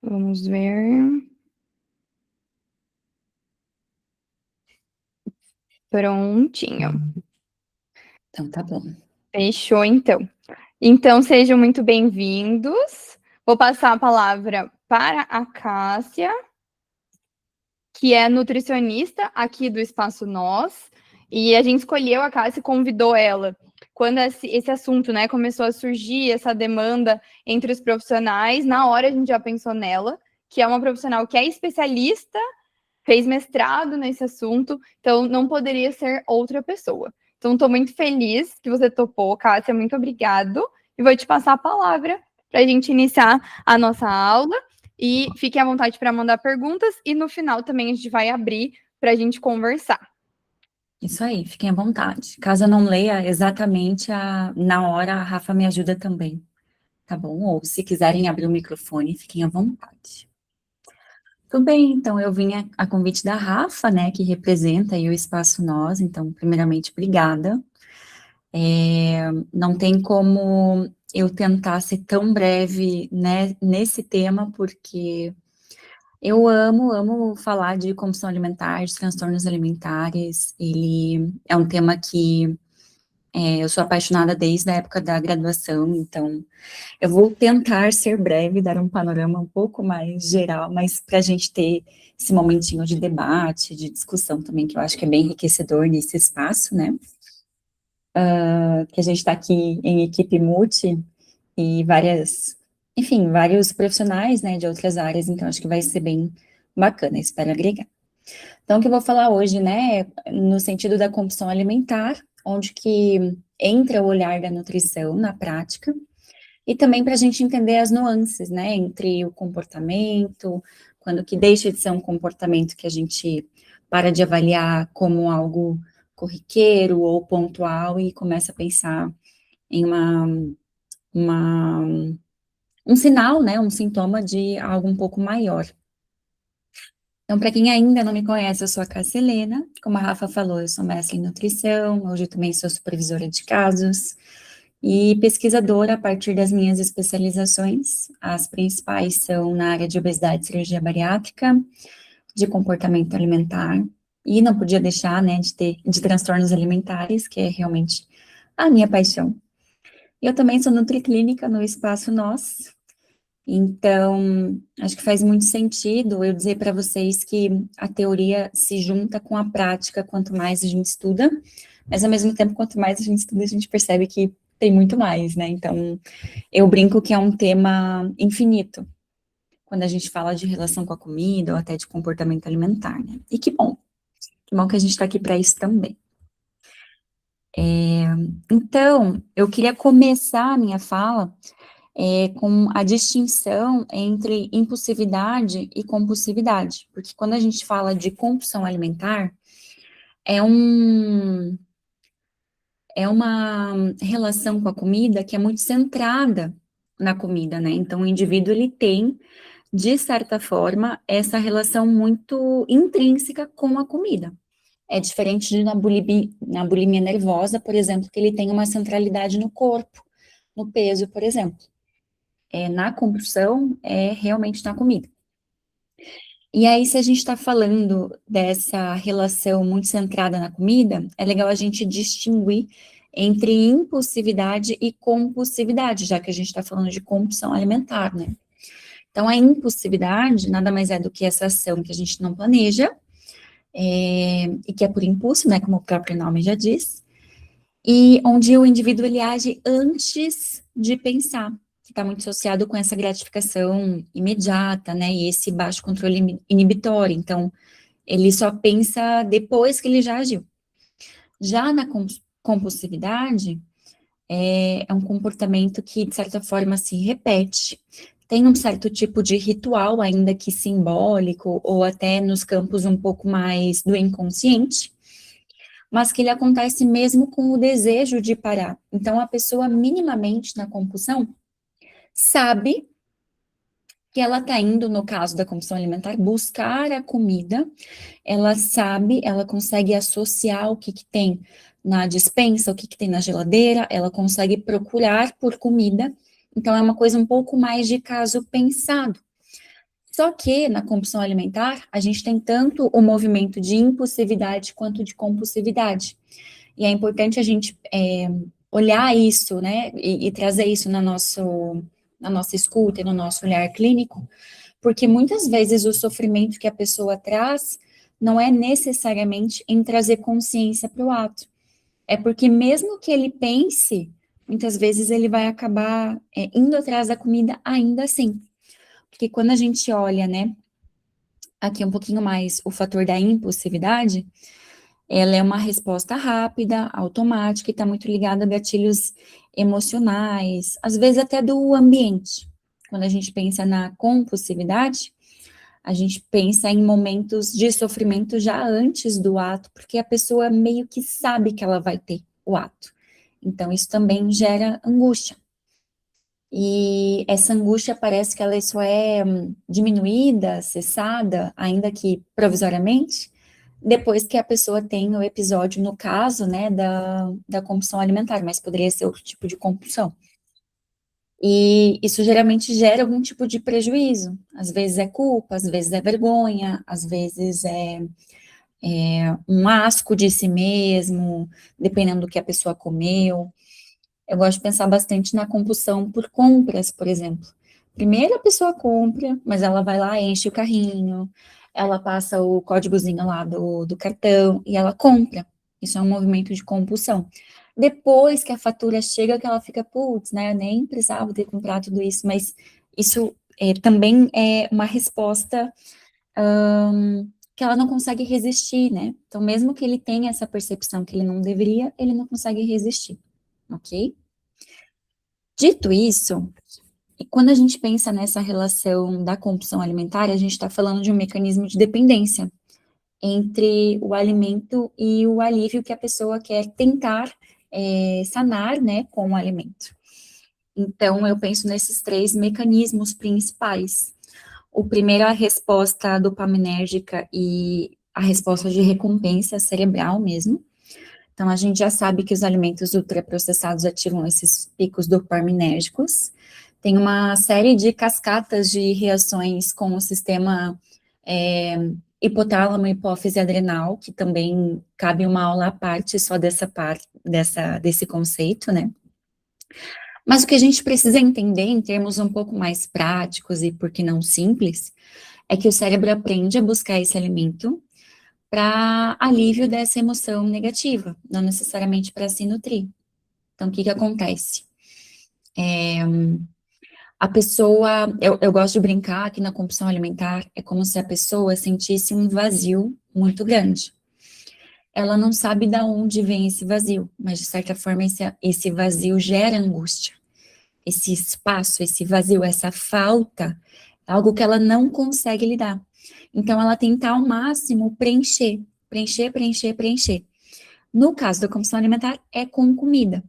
Vamos ver. Prontinho. Então, tá bom. Fechou, então. Então, sejam muito bem-vindos. Vou passar a palavra para a Cássia, que é nutricionista aqui do Espaço Nós. E a gente escolheu a Cássia e convidou ela quando esse assunto, né, começou a surgir, essa demanda entre os profissionais. Na hora a gente já pensou nela, que é uma profissional que é especialista, fez mestrado nesse assunto, então não poderia ser outra pessoa. Então, estou muito feliz que você topou, Cássia, muito obrigado. E vou te passar a palavra para a gente iniciar a nossa aula. E fiquem à vontade para mandar perguntas. E no final também a gente vai abrir para a gente conversar. Isso aí, fiquem à vontade. Caso eu não leia exatamente na hora, a Rafa me ajuda também, tá bom? Ou se quiserem abrir o microfone, fiquem à vontade. Tudo bem, então eu vim a convite da Rafa, né, que representa aí o Espaço Nós, então, primeiramente, obrigada. Não tem como eu tentar ser tão breve, né, nesse tema, porque eu amo falar de compulsão alimentar, de transtornos alimentares. Ele é um tema que eu sou apaixonada desde a época da graduação, então eu vou tentar ser breve, dar um panorama um pouco mais geral, mas para a gente ter esse momentinho de debate, de discussão também, que eu acho que é bem enriquecedor nesse espaço, né? Que a gente está aqui em equipe multi e vários profissionais, né, de outras áreas, então acho que vai ser bem bacana, espero agregar. Então, o que eu vou falar hoje, né, no sentido da compulsão alimentar, onde que entra o olhar da nutrição na prática, e também para a gente entender as nuances, né, entre o comportamento, quando que deixa de ser um comportamento que a gente para de avaliar como algo corriqueiro ou pontual e começa a pensar em uma, um sinal, né, um sintoma de algo um pouco maior. Então, para quem ainda não me conhece, eu sou a Cássia Helena, como a Rafa falou, eu sou mestre em nutrição, hoje eu também sou supervisora de casos e pesquisadora a partir das minhas especializações. As principais são na área de obesidade e cirurgia bariátrica, de comportamento alimentar, e não podia deixar, né, de transtornos alimentares, que é realmente a minha paixão. Eu também sou nutriclínica no Espaço Nós, então, acho que faz muito sentido eu dizer para vocês que a teoria se junta com a prática quanto mais a gente estuda, mas ao mesmo tempo, quanto mais a gente estuda, a gente percebe que tem muito mais, né? Então, eu brinco que é um tema infinito, quando a gente fala de relação com a comida ou até de comportamento alimentar, né? E que bom que a gente está aqui para isso também. Então, eu queria começar a minha fala com a distinção entre impulsividade e compulsividade, porque quando a gente fala de compulsão alimentar, é, um, é uma relação com a comida que é muito centrada na comida, né? Então, o indivíduo, ele tem, de certa forma, essa relação muito intrínseca com a comida. É diferente de na bulimia nervosa, por exemplo, que ele tem uma centralidade no corpo, no peso, por exemplo. Na compulsão, é realmente na comida. E aí, se a gente está falando dessa relação muito centrada na comida, é legal a gente distinguir entre impulsividade e compulsividade, já que a gente está falando de compulsão alimentar, né? Então, a impulsividade nada mais é do que essa ação que a gente não planeja, e que é por impulso, né, como o próprio nome já diz, e onde o indivíduo ele age antes de pensar, que está muito associado com essa gratificação imediata, né, e esse baixo controle inibitório. Então, ele só pensa depois que ele já agiu. Já na compulsividade, é um comportamento que, de certa forma, se repete. Tem um certo tipo de ritual, ainda que simbólico, ou até nos campos um pouco mais do inconsciente, mas que ele acontece mesmo com o desejo de parar. Então, a pessoa minimamente na compulsão sabe que ela está indo, no caso da compulsão alimentar, buscar a comida, ela sabe, ela consegue associar o que tem na despensa, o que tem na geladeira, ela consegue procurar por comida, então é uma coisa um pouco mais de caso pensado. Só que na compulsão alimentar, a gente tem tanto o movimento de impulsividade quanto de compulsividade. E é importante a gente olhar isso, né, e trazer isso na nossa escuta e no nosso olhar clínico, porque muitas vezes o sofrimento que a pessoa traz não é necessariamente em trazer consciência para o ato. É porque mesmo que ele pense, muitas vezes ele vai acabar indo atrás da comida ainda assim. Porque quando a gente olha, né, aqui um pouquinho mais o fator da impulsividade, ela é uma resposta rápida, automática e está muito ligada a gatilhos emocionais, às vezes até do ambiente. Quando a gente pensa na compulsividade, a gente pensa em momentos de sofrimento já antes do ato, porque a pessoa meio que sabe que ela vai ter o ato. Então, isso também gera angústia. E essa angústia parece que ela só é diminuída, cessada, ainda que provisoriamente, depois que a pessoa tem o episódio, no caso, né, da compulsão alimentar, mas poderia ser outro tipo de compulsão. E isso geralmente gera algum tipo de prejuízo. Às vezes é culpa, às vezes é vergonha, às vezes é um asco de si mesmo, dependendo do que a pessoa comeu. Eu gosto de pensar bastante na compulsão por compras, por exemplo. Primeiro a pessoa compra, mas ela vai lá, enche o carrinho, ela passa o códigozinho lá do cartão e ela compra. Isso é um movimento de compulsão. Depois que a fatura chega, que ela fica, putz, né, eu nem precisava ter comprado tudo isso, mas isso também é uma resposta que ela não consegue resistir, né? Então, mesmo que ele tenha essa percepção que ele não deveria, ele não consegue resistir, ok? Dito isso, quando a gente pensa nessa relação da compulsão alimentar, a gente está falando de um mecanismo de dependência entre o alimento e o alívio que a pessoa quer tentar sanar, né, com o alimento. Então, eu penso nesses três mecanismos principais. O primeiro é a resposta dopaminérgica e a resposta de recompensa cerebral mesmo. Então, a gente já sabe que os alimentos ultraprocessados ativam esses picos dopaminérgicos. Tem uma série de cascatas de reações com o sistema hipotálamo, hipófise adrenal, que também cabe uma aula à parte só desse conceito, né? Mas o que a gente precisa entender em termos um pouco mais práticos e, por que não simples, é que o cérebro aprende a buscar esse alimento para alívio dessa emoção negativa, não necessariamente para se nutrir. Então, o que acontece? A pessoa, eu gosto de brincar que na compulsão alimentar é como se a pessoa sentisse um vazio muito grande. Ela não sabe de onde vem esse vazio, mas de certa forma esse vazio gera angústia. Esse espaço, esse vazio, essa falta, é algo que ela não consegue lidar. Então, ela tenta ao máximo preencher, preencher, preencher, preencher. No caso da compulsão alimentar, é com comida.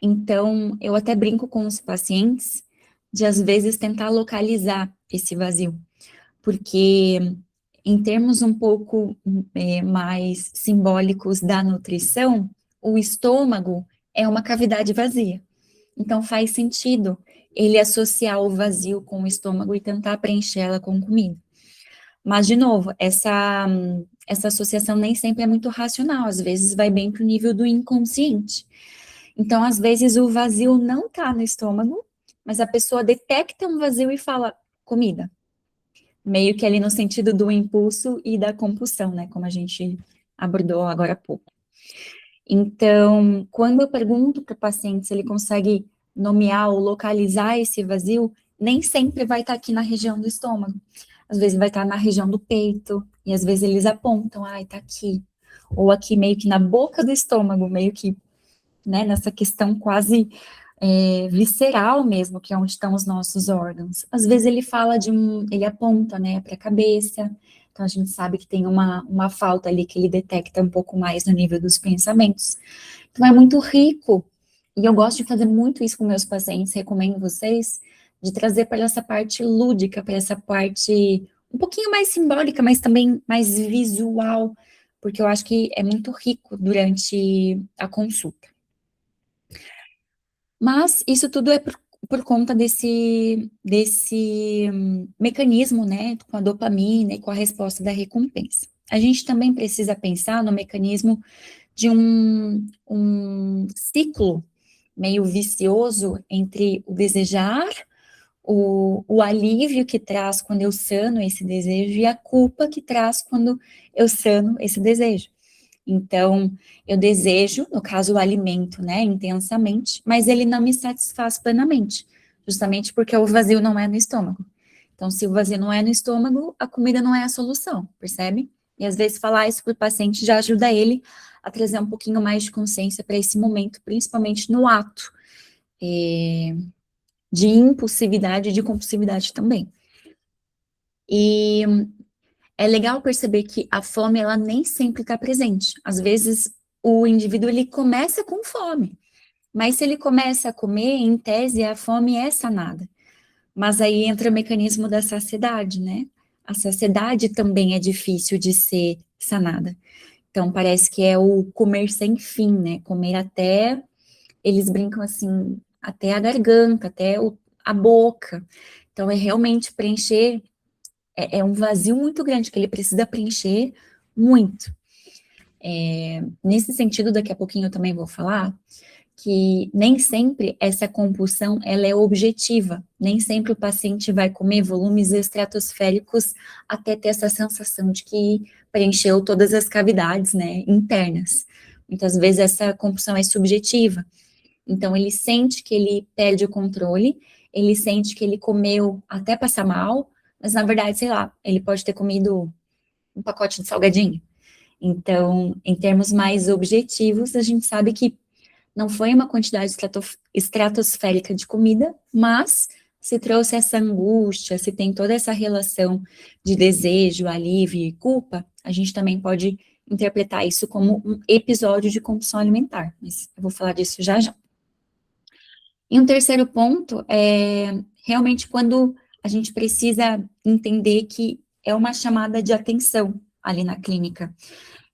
Então, eu até brinco com os pacientes de, às vezes, tentar localizar esse vazio, porque, em termos um pouco mais simbólicos da nutrição, o estômago é uma cavidade vazia. Então, faz sentido ele associar o vazio com o estômago e tentar preencher ela com comida. Mas, de novo, essa associação nem sempre é muito racional, às vezes vai bem para o nível do inconsciente. Então, às vezes, o vazio não está no estômago, mas a pessoa detecta um vazio e fala comida. Meio que ali no sentido do impulso e da compulsão, né? Como a gente abordou agora há pouco. Então, quando eu pergunto para o paciente se ele consegue nomear ou localizar esse vazio, nem sempre vai estar aqui na região do estômago. Às vezes vai estar na região do peito, e às vezes eles apontam, ai, tá aqui. Ou aqui meio que na boca do estômago, meio que, né, nessa questão quase visceral mesmo, que é onde estão os nossos órgãos. Às vezes ele aponta, né, para a cabeça, então a gente sabe que tem uma falta ali que ele detecta um pouco mais no nível dos pensamentos. Então é muito rico, e eu gosto de fazer muito isso com meus pacientes, recomendo vocês, de trazer para essa parte lúdica, para essa parte um pouquinho mais simbólica, mas também mais visual, porque eu acho que é muito rico durante a consulta. Mas isso tudo é por conta desse mecanismo, né, com a dopamina e com a resposta da recompensa. A gente também precisa pensar no mecanismo de um ciclo meio vicioso entre o desejar, o alívio que traz quando eu sano esse desejo e a culpa que traz quando eu sano esse desejo. Então, eu desejo, no caso, o alimento, né, intensamente, mas ele não me satisfaz plenamente, justamente porque o vazio não é no estômago. Então, se o vazio não é no estômago, a comida não é a solução, percebe? E às vezes falar isso para o paciente já ajuda ele a trazer um pouquinho mais de consciência para esse momento, principalmente no ato de impulsividade e de compulsividade também. E é legal perceber que a fome, ela nem sempre está presente. Às vezes, o indivíduo, ele começa com fome, mas se ele começa a comer, em tese, a fome é sanada. Mas aí entra o mecanismo da saciedade, né? A saciedade também é difícil de ser sanada. Então, parece que é o comer sem fim, né? Comer até, eles brincam assim, até a garganta, até a boca. Então, é realmente preencher, é um vazio muito grande que ele precisa preencher muito. Nesse sentido, daqui a pouquinho eu também vou falar que nem sempre essa compulsão ela é objetiva, nem sempre o paciente vai comer volumes estratosféricos até ter essa sensação de que preencheu todas as cavidades, né, internas. Muitas vezes essa compulsão é subjetiva, então ele sente que ele perde o controle, ele sente que ele comeu até passar mal, mas na verdade, sei lá, ele pode ter comido um pacote de salgadinho. Então, em termos mais objetivos, a gente sabe que não foi uma quantidade estratosférica de comida, mas se trouxe essa angústia, se tem toda essa relação de desejo, alívio e culpa, a gente também pode interpretar isso como um episódio de compulsão alimentar, mas eu vou falar disso já já. E um terceiro ponto é realmente quando a gente precisa entender que é uma chamada de atenção ali na clínica,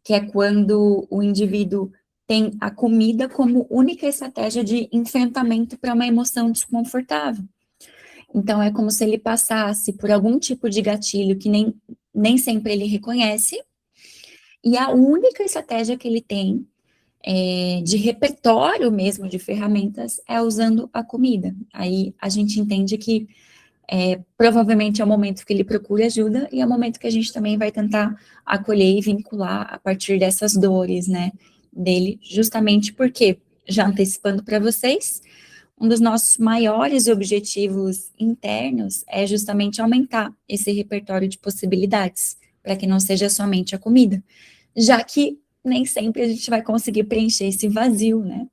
que é quando o indivíduo tem a comida como única estratégia de enfrentamento para uma emoção desconfortável. Então, é como se ele passasse por algum tipo de gatilho que nem sempre ele reconhece, e a única estratégia que ele tem de repertório mesmo de ferramentas é usando a comida. Aí a gente entende que provavelmente é o momento que ele procura ajuda e é o momento que a gente também vai tentar acolher e vincular a partir dessas dores, né, dele, justamente porque, já antecipando para vocês, um dos nossos maiores objetivos internos é justamente aumentar esse repertório de possibilidades, para que não seja somente a comida, já que nem sempre a gente vai conseguir preencher esse vazio, né?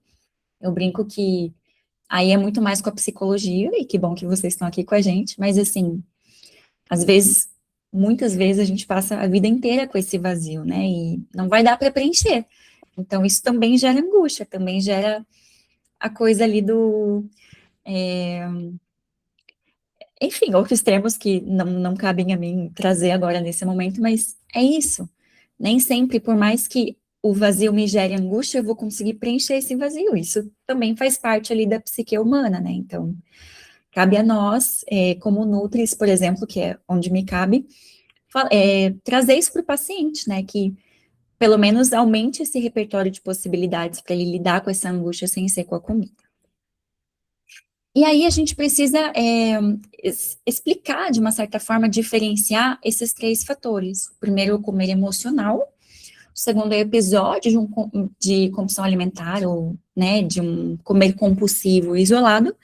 Eu brinco que aí é muito mais com a psicologia, e que bom que vocês estão aqui com a gente, mas assim, às vezes, muitas vezes a gente passa a vida inteira com esse vazio, né? E não vai dar para preencher. Então, isso também gera angústia, também gera a coisa ali do. Enfim, outros termos que não cabem a mim trazer agora nesse momento, mas é isso. Nem sempre, por mais que o vazio me gere angústia, eu vou conseguir preencher esse vazio. Isso também faz parte ali da psique humana, né? Então, cabe a nós, como Nutris, por exemplo, que é onde me cabe, trazer isso para o paciente, né? Que pelo menos aumente esse repertório de possibilidades para ele lidar com essa angústia sem ser com a comida. E aí a gente precisa explicar, de uma certa forma, diferenciar esses três fatores. O primeiro, o comer emocional. O segundo é o episódio de compulsão alimentar, ou, né, de um comer compulsivo isolado.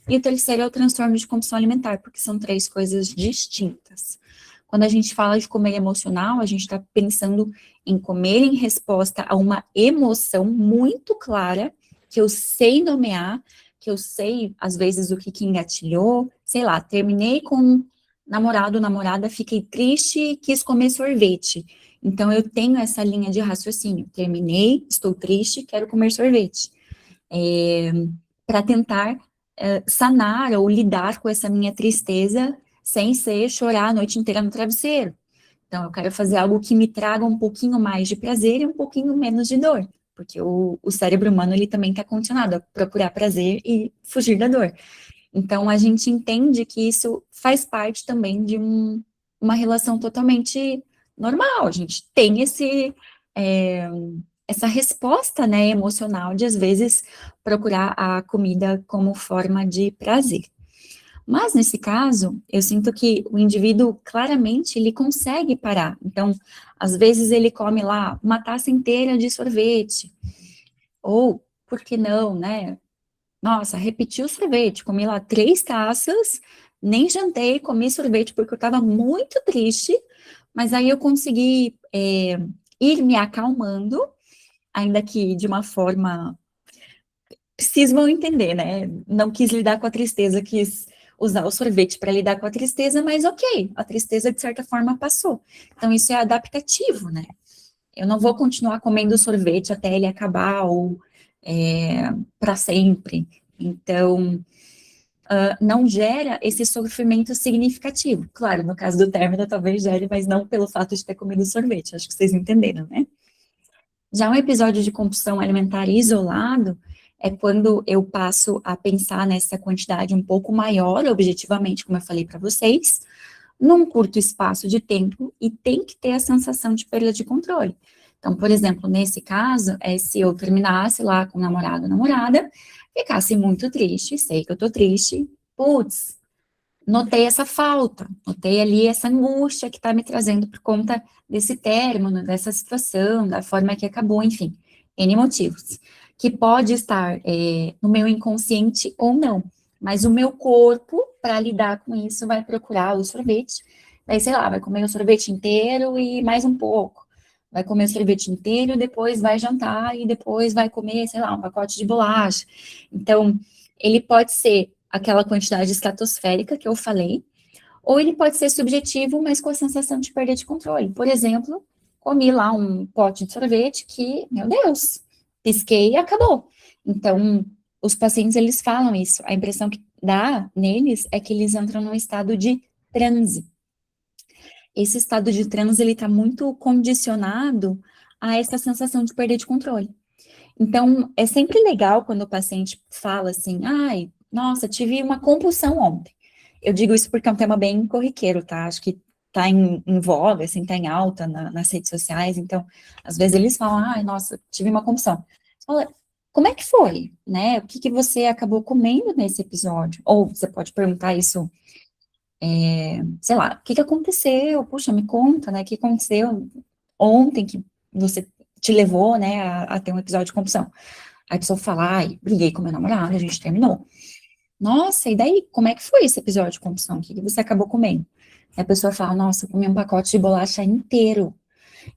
E o terceiro é o transtorno de compulsão alimentar, porque são três coisas distintas. Quando a gente fala de comer emocional, a gente está pensando em comer em resposta a uma emoção muito clara, que eu sei nomear, que eu sei, às vezes, o que engatilhou, sei lá, terminei com um namorado, namorada, fiquei triste, quis comer sorvete. Então, eu tenho essa linha de raciocínio, terminei, estou triste, quero comer sorvete. Para tentar sanar ou lidar com essa minha tristeza sem ser chorar a noite inteira no travesseiro. Então, eu quero fazer algo que me traga um pouquinho mais de prazer e um pouquinho menos de dor, porque o cérebro humano, ele também está condicionado a procurar prazer e fugir da dor. Então, a gente entende que isso faz parte também de uma relação totalmente normal. A gente tem essa resposta, né, emocional de, às vezes, procurar a comida como forma de prazer. Mas, nesse caso, eu sinto que o indivíduo, claramente, ele consegue parar. Então, às vezes, ele come lá uma taça inteira de sorvete. Ou, por que não, né? Nossa, repeti o sorvete, comi lá 3 taças, nem jantei, comi sorvete porque eu estava muito triste, mas aí eu consegui ir me acalmando, ainda que de uma forma, vocês vão entender, né? Não quis lidar com a tristeza, quis usar o sorvete para lidar com a tristeza, mas ok, a tristeza de certa forma passou. Então isso é adaptativo, né? Eu não vou continuar comendo sorvete até ele acabar ou para sempre. Então, não gera esse sofrimento significativo. Claro, no caso do término, talvez gere, mas não pelo fato de ter comido sorvete. Acho que vocês entenderam, né? Já um episódio de compulsão alimentar isolado é quando eu passo a pensar nessa quantidade um pouco maior, objetivamente, como eu falei para vocês, num curto espaço de tempo e tem que ter a sensação de perda de controle. Então, por exemplo, nesse caso, se eu terminasse lá com o namorado ou namorada, ficasse muito triste, sei que eu tô triste, putz, notei essa falta, notei ali essa angústia que tá me trazendo por conta desse término, dessa situação, da forma que acabou, enfim, N motivos, que pode estar no meu inconsciente ou não, mas o meu corpo, para lidar com isso, vai procurar o sorvete, daí, sei lá, vai comer o sorvete inteiro e mais um pouco, vai comer o sorvete inteiro, depois vai jantar e depois vai comer, sei lá, um pacote de bolacha. Então, ele pode ser aquela quantidade estratosférica que eu falei, ou ele pode ser subjetivo, mas com a sensação de perda de controle. Por exemplo, comi lá um pote de sorvete que, meu Deus, pisquei e acabou. Então, os pacientes, eles falam isso. A impressão que dá neles é que eles entram num estado de transe. Esse estado de transe, ele está muito condicionado a essa sensação de perda de controle. Então, é sempre legal quando o paciente fala assim, ai, nossa, tive uma compulsão ontem. Eu digo isso porque é um tema bem corriqueiro, tá? Acho que tá em voga, assim, tá em alta nas redes sociais, então, às vezes eles falam, ai, nossa, tive uma compulsão. Você fala, como é que foi, né? O que que você acabou comendo nesse episódio? Ou você pode perguntar isso, sei lá, o que que aconteceu? Puxa, me conta, né? O que aconteceu ontem que você te levou, né, a ter um episódio de compulsão? Aí a pessoa fala, ai, briguei com meu namorado, a gente terminou. Nossa, e daí, como é que foi esse episódio de compulsão? O que você acabou comendo? Aí a pessoa fala, nossa, eu comi um pacote de bolacha inteiro.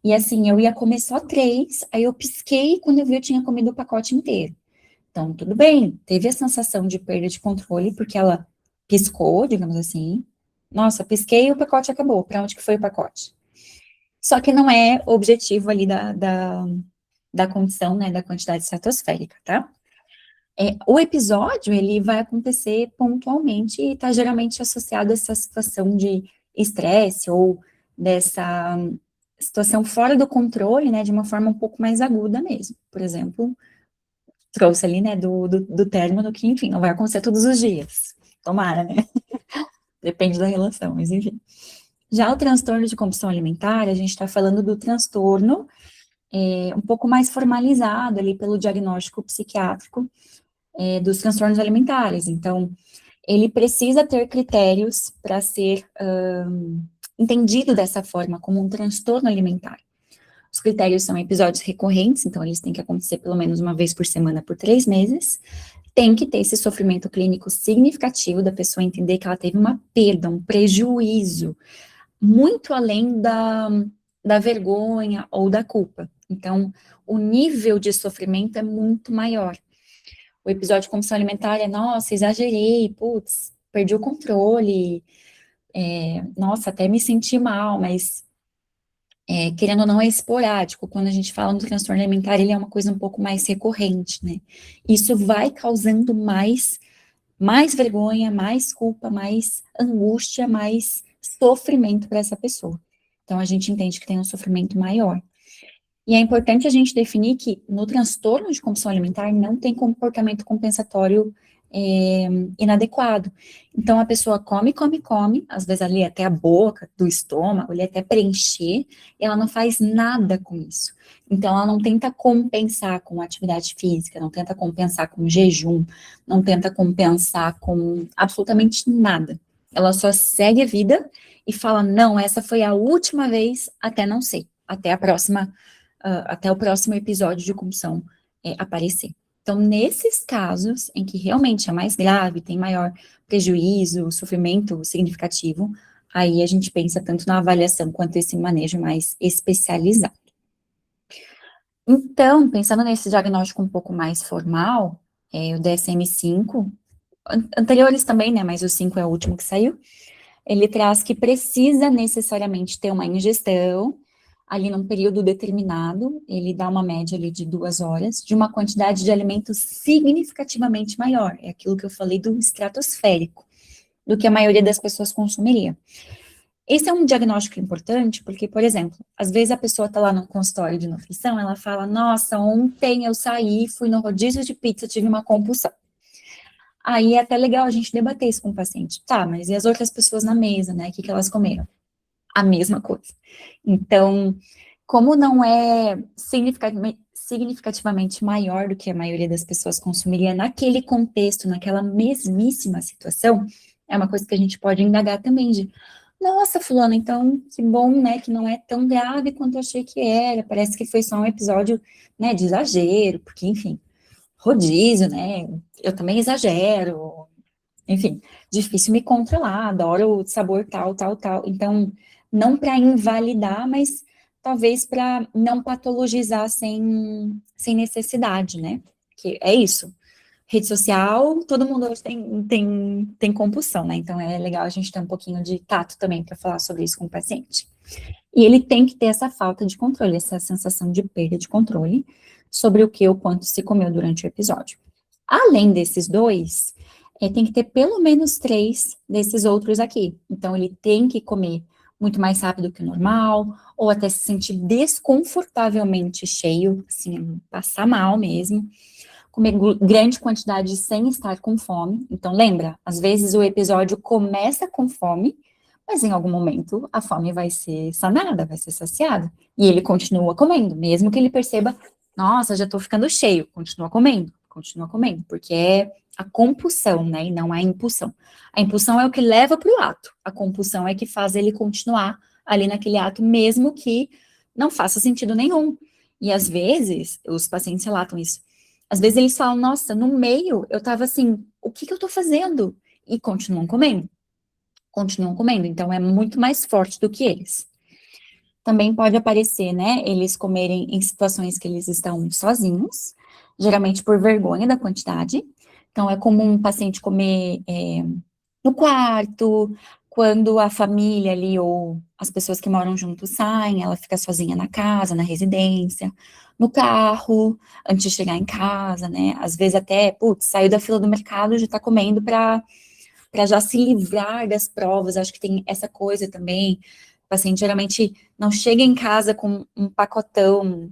E assim, eu ia comer só 3, aí eu pisquei, e quando eu vi, eu tinha comido o pacote inteiro. Então, tudo bem, teve a sensação de perda de controle, porque ela piscou, digamos assim. Nossa, pisquei e o pacote acabou. Para onde que foi o pacote? Só que não é o objetivo ali da condição, né, da quantidade estratosférica, tá? O episódio, ele vai acontecer pontualmente e está geralmente associado a essa situação de estresse ou dessa situação fora do controle, né, de uma forma um pouco mais aguda mesmo. Por exemplo, trouxe ali, né, do término que, enfim, não vai acontecer todos os dias. Tomara, né? Depende da relação, mas enfim. Já o transtorno de compulsão alimentar, a gente está falando do transtorno um pouco mais formalizado ali pelo diagnóstico psiquiátrico dos transtornos alimentares. Então, ele precisa ter critérios para ser entendido dessa forma, como um transtorno alimentar. Os critérios são episódios recorrentes, então eles têm que acontecer pelo menos uma vez por semana por 3 meses. Tem que ter esse sofrimento clínico significativo da pessoa entender que ela teve uma perda, um prejuízo, muito além da vergonha ou da culpa. Então, o nível de sofrimento é muito maior. O episódio de compulsão alimentar é, nossa, exagerei, putz, perdi o controle, nossa, até me senti mal, mas querendo ou não é esporádico. Quando a gente fala no transtorno alimentar, ele é uma coisa um pouco mais recorrente, né? Isso vai causando mais vergonha, mais culpa, mais angústia, mais sofrimento para essa pessoa. Então, a gente entende que tem um sofrimento maior. E é importante a gente definir que no transtorno de compulsão alimentar não tem comportamento compensatório inadequado. Então, a pessoa come, come, come, às vezes ali até a boca, do estômago, ali até preencher, e ela não faz nada com isso. Então, ela não tenta compensar com atividade física, não tenta compensar com jejum, não tenta compensar com absolutamente nada. Ela só segue a vida e fala, não, essa foi a última vez, até não sei, até a próxima, até o próximo episódio de compulsão aparecer. Então, nesses casos em que realmente é mais grave, tem maior prejuízo, sofrimento significativo, aí a gente pensa tanto na avaliação quanto esse manejo mais especializado. Então, pensando nesse diagnóstico um pouco mais formal, o DSM-5, anteriores também, né, mas o 5 é o último que saiu, ele traz que precisa necessariamente ter uma ingestão, ali num período determinado, ele dá uma média ali de 2 horas, de uma quantidade de alimento significativamente maior, é aquilo que eu falei do estratosférico, do que a maioria das pessoas consumiria. Esse é um diagnóstico importante, porque, por exemplo, às vezes a pessoa está lá no consultório de nutrição, ela fala, nossa, ontem eu saí, fui no rodízio de pizza, tive uma compulsão. Aí é até legal a gente debater isso com o paciente. Tá, mas e as outras pessoas na mesa, né? O que elas comeram? A mesma coisa. Então, como não é significativamente maior do que a maioria das pessoas consumiria naquele contexto, naquela mesmíssima situação, é uma coisa que a gente pode indagar também de, nossa, fulano, então, que bom, né, que não é tão grave quanto eu achei que era, parece que foi só um episódio, né, de exagero, porque, enfim, rodízio, né, eu também exagero, enfim, difícil me controlar, adoro o sabor tal, tal, tal. Então, não para invalidar, mas talvez para não patologizar sem necessidade, né? Que é isso. Rede social, todo mundo hoje tem compulsão, né? Então é legal a gente ter um pouquinho de tato também para falar sobre isso com o paciente. E ele tem que ter essa falta de controle, essa sensação de perda de controle sobre o que ou quanto se comeu durante o episódio. Além desses dois, tem que ter pelo menos 3 desses outros aqui. Então, ele tem que comer muito mais rápido que o normal, ou até se sentir desconfortavelmente cheio, assim, passar mal mesmo. Comer grande quantidade sem estar com fome. Então, lembra, às vezes o episódio começa com fome, mas em algum momento a fome vai ser sanada, vai ser saciada. E ele continua comendo, mesmo que ele perceba, nossa, já tô ficando cheio, continua comendo, porque é a compulsão, né, e não a impulsão. A impulsão é o que leva para o ato, a compulsão é que faz ele continuar ali naquele ato, mesmo que não faça sentido nenhum. E às vezes, os pacientes relatam isso, às vezes eles falam, nossa, no meio eu tava assim, o que eu tô fazendo? E continuam comendo, então é muito mais forte do que eles. Também pode aparecer, né, eles comerem em situações que eles estão sozinhos, geralmente por vergonha da quantidade. Então, é comum um paciente comer no quarto, quando a família ali ou as pessoas que moram juntos saem, ela fica sozinha na casa, na residência, no carro, antes de chegar em casa, né? Às vezes até, putz, saiu da fila do mercado, já tá comendo para já se livrar das provas. Acho que tem essa coisa também. O paciente geralmente não chega em casa com um pacotão.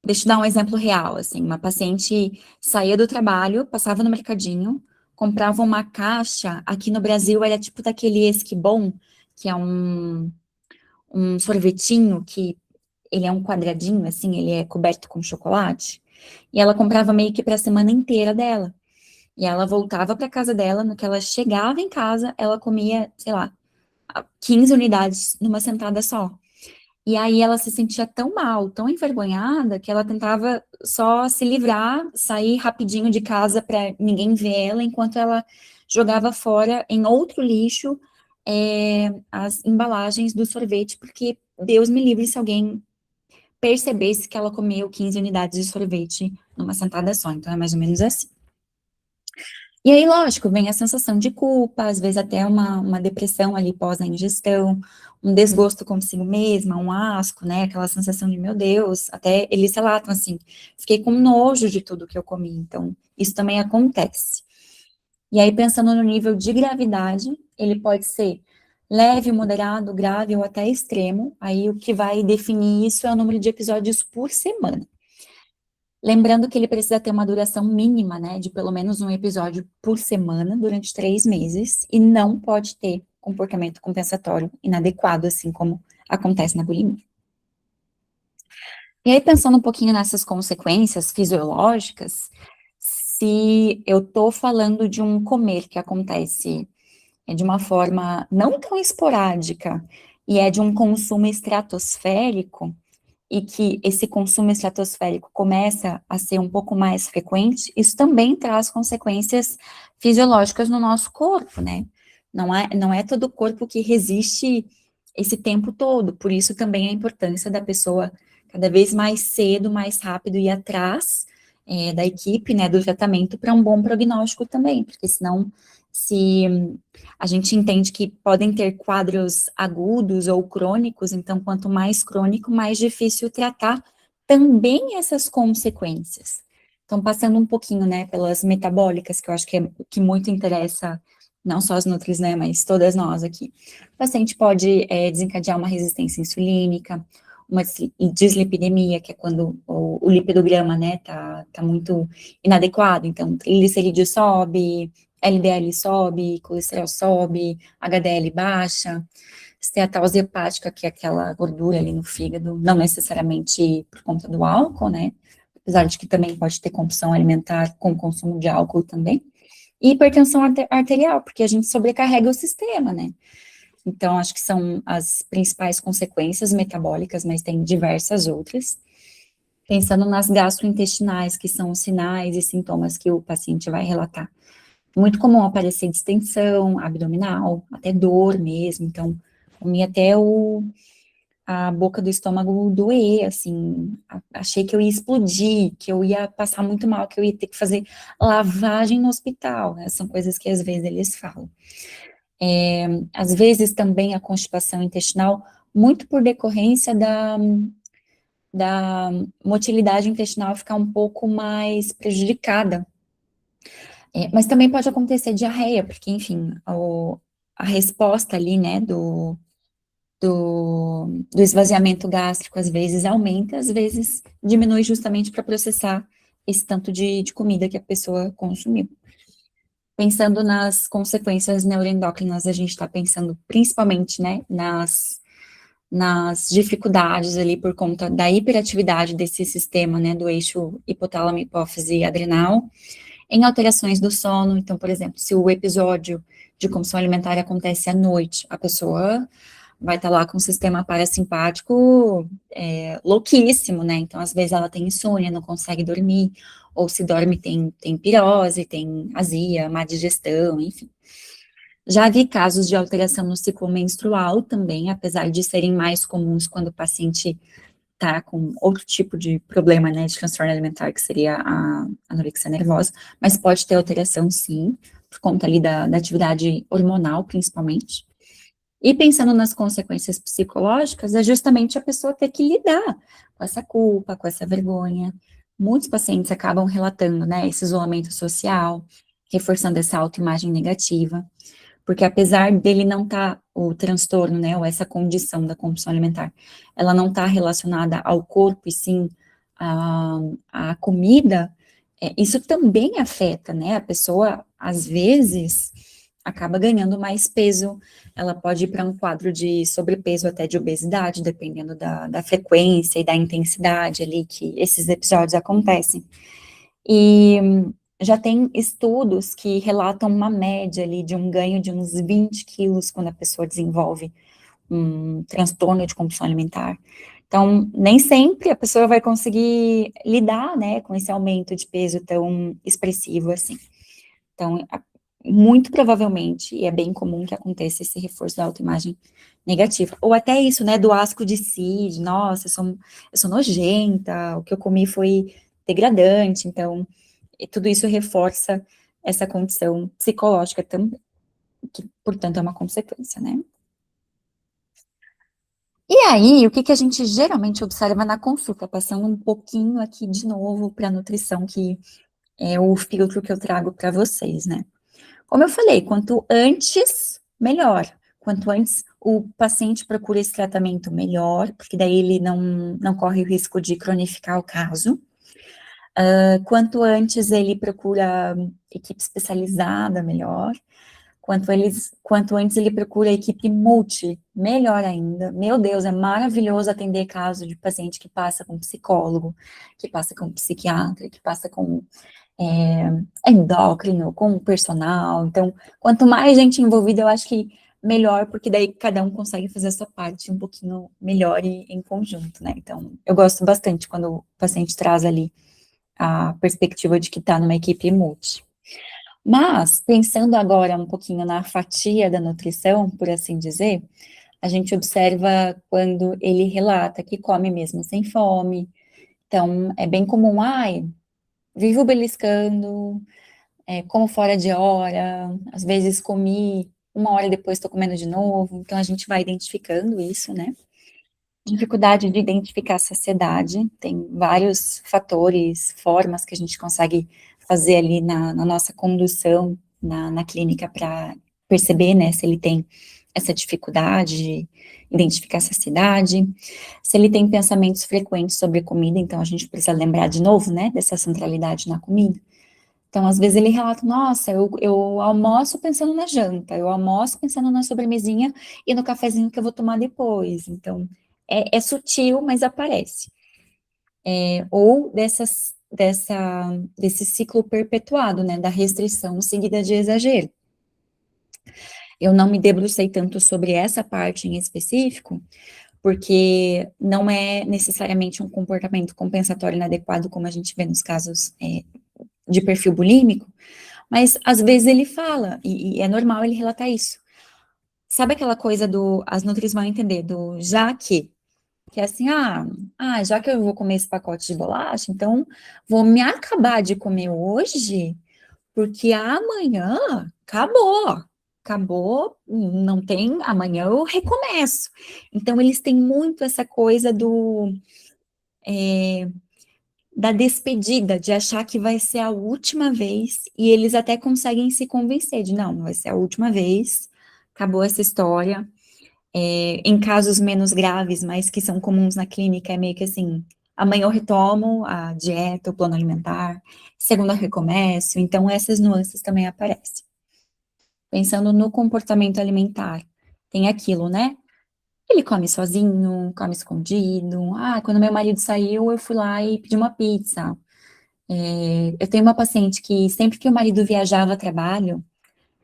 Deixa eu dar um exemplo real, assim, uma paciente saía do trabalho, passava no mercadinho, comprava uma caixa, aqui no Brasil era tipo daquele Esquibom, que é um sorvetinho que ele é um quadradinho, assim, ele é coberto com chocolate, e ela comprava meio que para a semana inteira dela. E ela voltava para casa dela, no que ela chegava em casa, ela comia, sei lá, 15 unidades numa sentada só. E aí ela se sentia tão mal, tão envergonhada, que ela tentava só se livrar, sair rapidinho de casa para ninguém ver ela, enquanto ela jogava fora em outro lixo as embalagens do sorvete, porque Deus me livre se alguém percebesse que ela comeu 15 unidades de sorvete numa sentada só. Então é mais ou menos assim. E aí, lógico, vem a sensação de culpa, às vezes até uma depressão ali pós a ingestão, um desgosto consigo mesma, um asco, né, aquela sensação de, meu Deus, até eles relatam assim, fiquei com nojo de tudo que eu comi, então isso também acontece. E aí, pensando no nível de gravidade, ele pode ser leve, moderado, grave ou até extremo, aí o que vai definir isso é o número de episódios por semana. Lembrando que ele precisa ter uma duração mínima, né, de pelo menos um episódio por semana durante 3 meses, e não pode ter comportamento compensatório inadequado, assim como acontece na bulimia. E aí, pensando um pouquinho nessas consequências fisiológicas, se eu tô falando de um comer que acontece de uma forma não tão esporádica, e é de um consumo estratosférico, e que esse consumo estratosférico começa a ser um pouco mais frequente, isso também traz consequências fisiológicas no nosso corpo, né? Não é todo o corpo que resiste esse tempo todo, por isso também a importância da pessoa cada vez mais cedo, mais rápido ir atrás da equipe, né, do tratamento para um bom prognóstico também, porque senão, se a gente entende que podem ter quadros agudos ou crônicos, então quanto mais crônico, mais difícil tratar também essas consequências. Então, passando um pouquinho, né, pelas metabólicas, que eu acho que é o que muito interessa, não só as nutris, né, mas todas nós aqui. O paciente pode desencadear uma resistência insulínica, uma dislipidemia, que é quando o lipidograma, né, tá muito inadequado, então triglicerídeo sobe, LDL sobe, colesterol sobe, HDL baixa, esteatose hepática, que é aquela gordura ali no fígado, não necessariamente por conta do álcool, né, apesar de que também pode ter compulsão alimentar com consumo de álcool também, e hipertensão arterial, porque a gente sobrecarrega o sistema, né. Então, acho que são as principais consequências metabólicas, mas tem diversas outras. Pensando nas gastrointestinais, que são os sinais e sintomas que o paciente vai relatar. Muito comum aparecer distensão abdominal, até dor mesmo, então, comi até a boca do estômago doer, assim, achei que eu ia explodir, que eu ia passar muito mal, que eu ia ter que fazer lavagem no hospital, né? São coisas que às vezes eles falam. Às vezes também a constipação intestinal, muito por decorrência da motilidade intestinal ficar um pouco mais prejudicada. Mas também pode acontecer diarreia, porque, enfim, a resposta ali, né, do esvaziamento gástrico, às vezes aumenta, às vezes diminui justamente para processar esse tanto de comida que a pessoa consumiu. Pensando nas consequências neuroendócrinas, a gente está pensando principalmente, né, nas dificuldades ali por conta da hiperatividade desse sistema, né, do eixo hipotálamo, hipófise adrenal, em alterações do sono. Então, por exemplo, se o episódio de compulsão alimentar acontece à noite, a pessoa vai estar lá com o sistema parasimpático louquíssimo, né? Então, às vezes ela tem insônia, não consegue dormir, ou se dorme tem pirose, tem azia, má digestão, enfim. Já vi casos de alteração no ciclo menstrual também, apesar de serem mais comuns quando o paciente tá com outro tipo de problema, né, de transtorno alimentar, que seria a anorexia nervosa, mas pode ter alteração sim, por conta ali da atividade hormonal, principalmente. E pensando nas consequências psicológicas, é justamente a pessoa ter que lidar com essa culpa, com essa vergonha. Muitos pacientes acabam relatando, né, esse isolamento social, reforçando essa autoimagem negativa, porque apesar dele não estar, o transtorno, né, ou essa condição da compulsão alimentar, ela não está relacionada ao corpo e sim à comida, isso também afeta, né, a pessoa, às vezes, acaba ganhando mais peso, ela pode ir para um quadro de sobrepeso até de obesidade, dependendo da frequência e da intensidade ali que esses episódios acontecem. E já tem estudos que relatam uma média ali de um ganho de uns 20 quilos quando a pessoa desenvolve um transtorno de compulsão alimentar. Então, nem sempre a pessoa vai conseguir lidar, né, com esse aumento de peso tão expressivo assim. Então, muito provavelmente, e é bem comum que aconteça esse reforço da autoimagem negativa. Ou até isso, né, do asco de si, de, nossa, eu sou nojenta, o que eu comi foi degradante, então, e tudo isso reforça essa condição psicológica também, que, portanto, é uma consequência, né? E aí, o que a gente geralmente observa na consulta, passando um pouquinho aqui de novo para a nutrição, que é o filtro que eu trago para vocês, né? Como eu falei, quanto antes, melhor. Quanto antes o paciente procura esse tratamento, melhor, porque daí ele não corre o risco de cronificar o caso. Quanto antes ele procura equipe especializada, melhor. Quanto antes ele procura equipe multi, melhor ainda. Meu Deus, é maravilhoso atender caso de paciente que passa com psicólogo, que passa com psiquiatra, que passa com endócrino, com personal. Então, quanto mais gente envolvida, eu acho que melhor, porque daí cada um consegue fazer a sua parte um pouquinho melhor e em conjunto, né? Então, eu gosto bastante quando o paciente traz ali a perspectiva de que está numa equipe multi. Mas, pensando agora um pouquinho na fatia da nutrição, por assim dizer, a gente observa quando ele relata que come mesmo sem fome. Então, é bem comum, ai, vivo beliscando, como fora de hora, às vezes comi, uma hora depois estou comendo de novo. Então, a gente vai identificando isso, né? Dificuldade de identificar a saciedade, tem vários fatores, formas que a gente consegue fazer ali na nossa condução na clínica para perceber, né, se ele tem essa dificuldade de identificar a saciedade, se ele tem pensamentos frequentes sobre comida, então a gente precisa lembrar de novo, né, dessa centralidade na comida. Então, às vezes ele relata, nossa, eu almoço pensando na janta, eu almoço pensando na sobremesinha e no cafezinho que eu vou tomar depois. Então, é sutil, mas aparece. Ou desse ciclo perpetuado, né, da restrição seguida de exagero. Eu não me debrucei tanto sobre essa parte em específico, porque não é necessariamente um comportamento compensatório inadequado, como a gente vê nos casos de perfil bulímico, mas às vezes ele fala, e é normal ele relatar isso. Sabe aquela coisa as nutris vão entender, do já que é assim, já que eu vou comer esse pacote de bolacha, então vou me acabar de comer hoje, porque amanhã acabou, não tem, amanhã eu recomeço. Então eles têm muito essa coisa da despedida, de achar que vai ser a última vez, e eles até conseguem se convencer de, não vai ser a última vez, acabou essa história. Em casos menos graves, mas que são comuns na clínica, é meio que assim, amanhã eu retomo a dieta, o plano alimentar, segunda eu recomeço, então essas nuances também aparecem. Pensando no comportamento alimentar, tem aquilo, né? Ele come sozinho, come escondido. Quando meu marido saiu, eu fui lá e pedi uma pizza. Eu tenho uma paciente que sempre que o marido viajava a trabalho,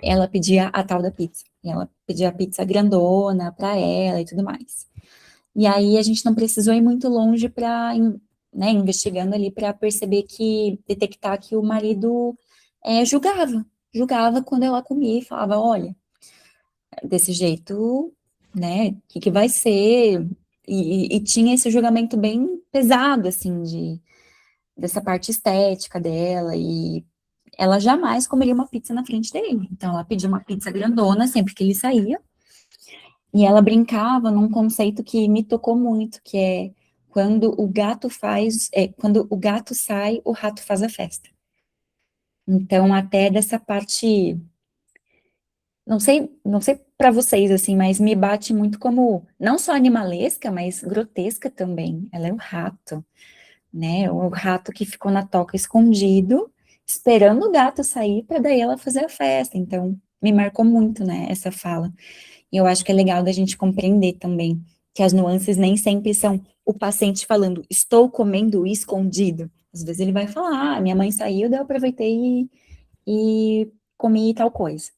ela pedia a tal da pizza. E ela pedia a pizza grandona para ela e tudo mais. E aí a gente não precisou ir muito longe para, né, investigando ali para detectar que o marido julgava quando ela comia e falava, olha, desse jeito, né, o que vai ser? E tinha esse julgamento bem pesado, assim, dessa parte estética dela, e ela jamais comeria uma pizza na frente dele. Então, ela pedia uma pizza grandona sempre que ele saía, e ela brincava num conceito que me tocou muito, que é quando o gato sai, o rato faz a festa. Então, até dessa parte, não sei para vocês, assim, mas me bate muito como, não só animalesca, mas grotesca também. Ela é o rato, né? O rato que ficou na toca escondido, esperando o gato sair para daí ela fazer a festa. Então, me marcou muito, né, essa fala. E eu acho que é legal da gente compreender também que as nuances nem sempre são o paciente falando, estou comendo escondido. Às vezes ele vai falar, minha mãe saiu, daí eu aproveitei e comi tal coisa.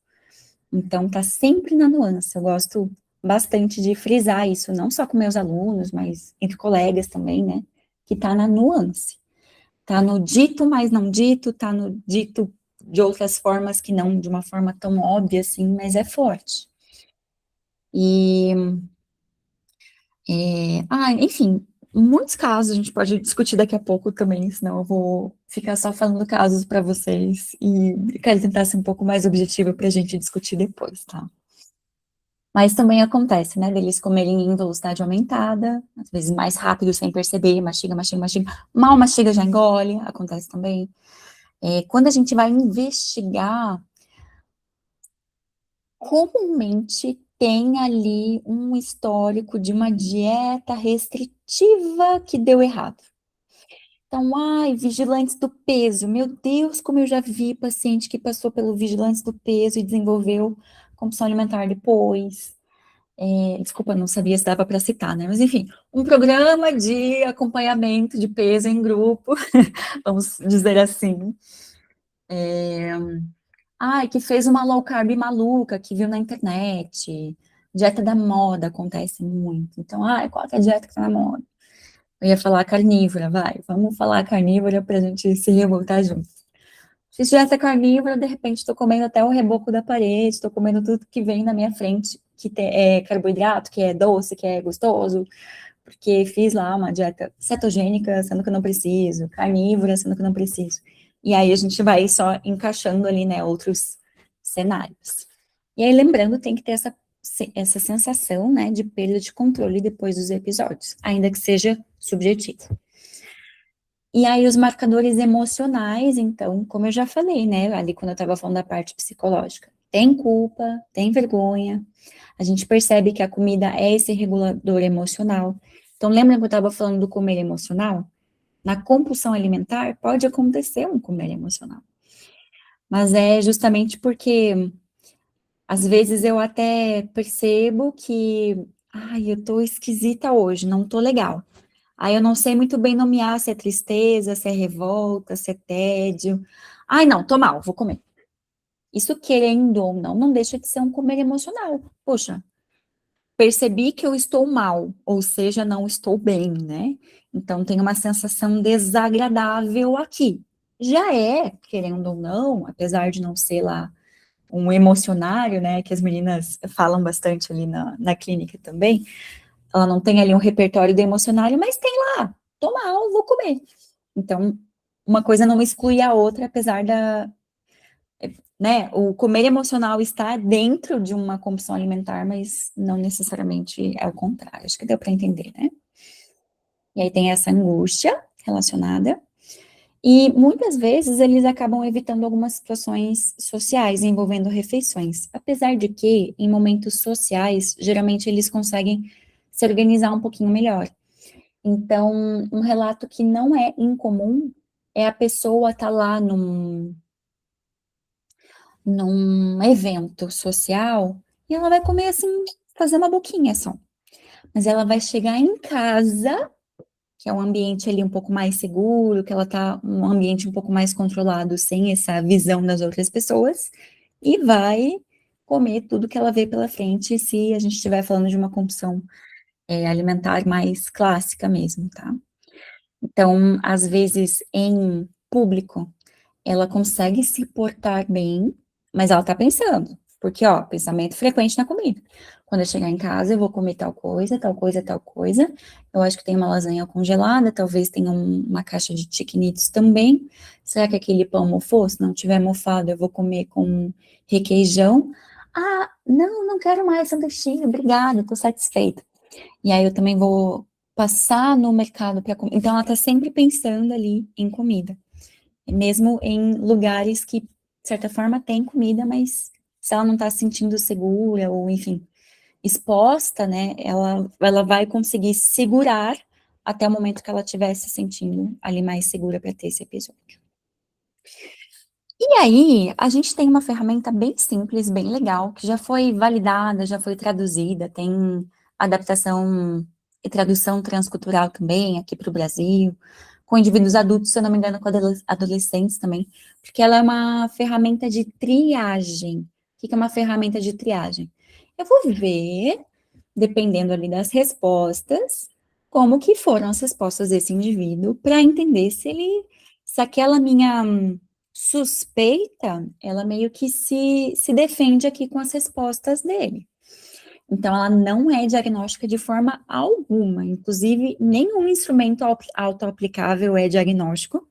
Então, tá sempre na nuance. Eu gosto bastante de frisar isso, não só com meus alunos, mas entre colegas também, né? Que tá na nuance. Tá no dito, mas não dito, tá no dito de outras formas que não de uma forma tão óbvia assim, mas é forte. E, enfim, muitos casos a gente pode discutir daqui a pouco também, senão eu vou ficar só falando casos para vocês e quero tentar ser um pouco mais objetiva para a gente discutir depois, tá? Mas também acontece, né, deles comerem em velocidade aumentada, às vezes mais rápido sem perceber, mastiga, mastiga, mastiga, mal mastiga já engole, acontece também. Quando a gente vai investigar, comumente tem ali um histórico de uma dieta restritiva que deu errado. Então, ai, vigilantes do peso. Meu Deus, como eu já vi paciente que passou pelo vigilantes do peso e desenvolveu compulsão alimentar depois. Desculpa, não sabia se dava para citar, né? Mas enfim, um programa de acompanhamento de peso em grupo, vamos dizer assim. Que fez uma low carb maluca, que viu na internet. Dieta da moda acontece muito. Então, qual que é a dieta que tá na moda? Eu ia falar carnívora, vamos falar carnívora pra gente se revoltar junto. Fiz dieta carnívora, de repente tô comendo até o reboco da parede, tô comendo tudo que vem na minha frente, que é carboidrato, que é doce, que é gostoso, porque fiz lá uma dieta cetogênica, sendo que eu não preciso, carnívora, sendo que eu não preciso. E aí a gente vai só encaixando ali, né, outros cenários. E aí, lembrando, tem que ter essa sensação, né, de perda de controle depois dos episódios, ainda que seja subjetivo. E aí, os marcadores emocionais, então, como eu já falei, né, ali quando eu estava falando da parte psicológica, tem culpa, tem vergonha, a gente percebe que a comida é esse regulador emocional. Então, lembra que eu estava falando do comer emocional? Na compulsão alimentar, pode acontecer um comer emocional. Mas é justamente porque, às vezes, eu até percebo que, eu tô esquisita hoje, não tô legal. Aí eu não sei muito bem nomear se é tristeza, se é revolta, se é tédio. Não, tô mal, vou comer. Isso, querendo ou não, não deixa de ser um comer emocional. Poxa, percebi que eu estou mal, ou seja, não estou bem, né? Então tem uma sensação desagradável aqui. Já é, querendo ou não, apesar de não ser lá um emocionário, né, que as meninas falam bastante ali na clínica também, ela não tem ali um repertório do emocionário, mas tem lá, tô mal, vou comer. Então, uma coisa não exclui a outra, apesar né, o comer emocional está dentro de uma compulsão alimentar, mas não necessariamente é o contrário. Acho que deu para entender, né? E aí tem essa angústia relacionada, e muitas vezes eles acabam evitando algumas situações sociais envolvendo refeições, apesar de que, em momentos sociais, geralmente eles conseguem se organizar um pouquinho melhor. Então, um relato que não é incomum é a pessoa estar lá num evento social e ela vai comer assim, fazer uma boquinha só. Mas ela vai chegar em casa, que é um ambiente ali um pouco mais seguro, que ela tá um ambiente um pouco mais controlado, sem essa visão das outras pessoas, e vai comer tudo que ela vê pela frente, se a gente estiver falando de uma compulsão alimentar mais clássica mesmo, tá? Então, às vezes, em público, ela consegue se portar bem, mas ela tá pensando, porque, pensamento frequente na comida. Quando eu chegar em casa, eu vou comer tal coisa, tal coisa, tal coisa. Eu acho que tem uma lasanha congelada, talvez tenha uma caixa de chiquinitos também. Será que aquele pão mofou? Se não tiver mofado, eu vou comer com requeijão. Não, não quero mais sanduichinho, obrigada, tô satisfeita. E aí eu também vou passar no mercado para comer. Então ela tá sempre pensando ali em comida, mesmo em lugares que, de certa forma, tem comida, mas se ela não está se sentindo segura, ou enfim, exposta, né, ela vai conseguir segurar até o momento que ela estiver se sentindo ali mais segura para ter esse episódio. E aí, a gente tem uma ferramenta bem simples, bem legal, que já foi validada, já foi traduzida, tem adaptação e tradução transcultural também aqui para o Brasil, com indivíduos adultos, se eu não me engano, com adolescentes também, porque ela é uma ferramenta de triagem. O que é uma ferramenta de triagem? Eu vou ver, dependendo ali das respostas, como que foram as respostas desse indivíduo, para entender se aquela minha suspeita, ela meio que se defende aqui com as respostas dele. Então, ela não é diagnóstica de forma alguma, inclusive, nenhum instrumento autoaplicável é diagnóstico.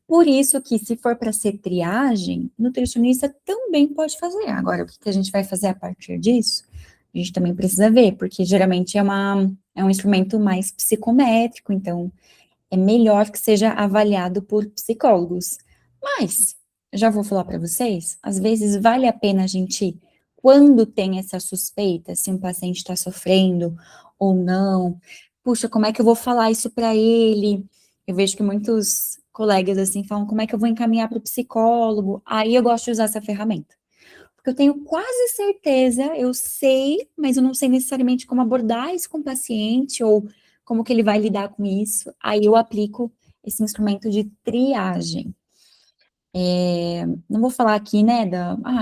Por isso que, se for para ser triagem, nutricionista também pode fazer. Agora, o que a gente vai fazer a partir disso? A gente também precisa ver, porque geralmente é um instrumento mais psicométrico, então é melhor que seja avaliado por psicólogos. Mas, já vou falar para vocês, às vezes vale a pena a gente, quando tem essa suspeita, se um paciente está sofrendo ou não, puxa, como é que eu vou falar isso para ele? Eu vejo que muitos colegas, assim, falam, como é que eu vou encaminhar para o psicólogo? Aí eu gosto de usar essa ferramenta. Porque eu tenho quase certeza, eu sei, mas eu não sei necessariamente como abordar isso com o paciente, ou como que ele vai lidar com isso. Aí eu aplico esse instrumento de triagem. Não vou falar aqui, né,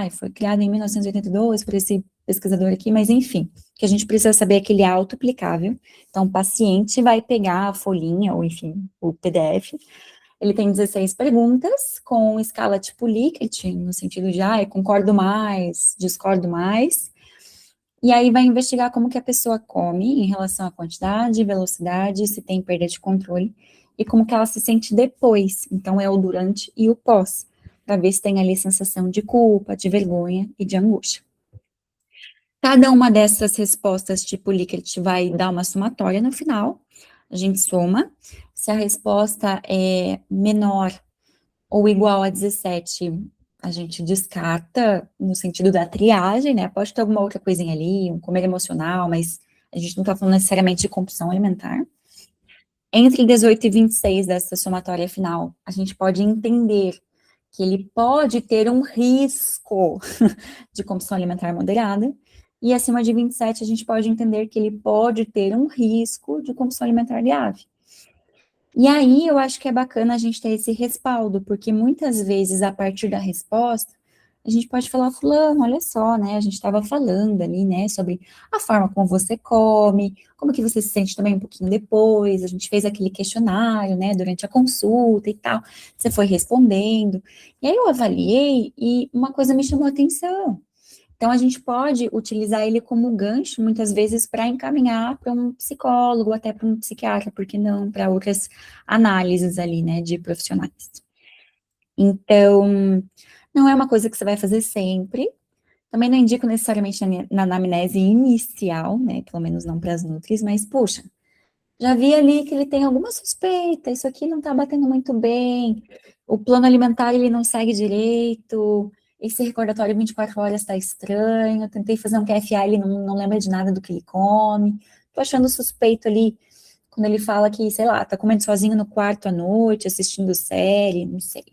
foi criado em 1982 por esse pesquisador aqui, mas enfim, que a gente precisa saber é que ele é auto-aplicável. Então, o paciente vai pegar a folhinha, ou enfim, o PDF, ele tem 16 perguntas com escala tipo Likert, no sentido de, concordo mais, discordo mais, e aí vai investigar como que a pessoa come em relação à quantidade, velocidade, se tem perda de controle, e como que ela se sente depois, então é o durante e o pós, para ver se tem ali sensação de culpa, de vergonha e de angústia. Cada uma dessas respostas tipo Likert vai dar uma somatória no final, a gente soma, se a resposta é menor ou igual a 17, a gente descarta no sentido da triagem, né? Pode ter alguma outra coisinha ali, um comer emocional, mas a gente não está falando necessariamente de compulsão alimentar. Entre 18 e 26 dessa somatória final, a gente pode entender que ele pode ter um risco de compulsão alimentar moderada, e acima de 27 a gente pode entender que ele pode ter um risco de compulsão alimentar grave. E aí eu acho que é bacana a gente ter esse respaldo, porque muitas vezes, a partir da resposta, a gente pode falar, fulano, olha só, né, a gente estava falando ali, né, sobre a forma como você come, como que você se sente também um pouquinho depois, a gente fez aquele questionário, né, durante a consulta e tal, você foi respondendo, e aí eu avaliei e uma coisa me chamou a atenção, então, a gente pode utilizar ele como gancho, muitas vezes, para encaminhar para um psicólogo, até para um psiquiatra, porque não para outras análises ali, né, de profissionais. Então, não é uma coisa que você vai fazer sempre. Também não indico necessariamente na anamnese inicial, né, pelo menos não para as nutris, mas, puxa, já vi ali que ele tem alguma suspeita, isso aqui não tá batendo muito bem, o plano alimentar ele não segue direito, esse recordatório 24 horas tá estranho, eu tentei fazer um QFA, ele não lembra de nada do que ele come, tô achando suspeito ali, quando ele fala que, sei lá, tá comendo sozinho no quarto à noite, assistindo série, não sei.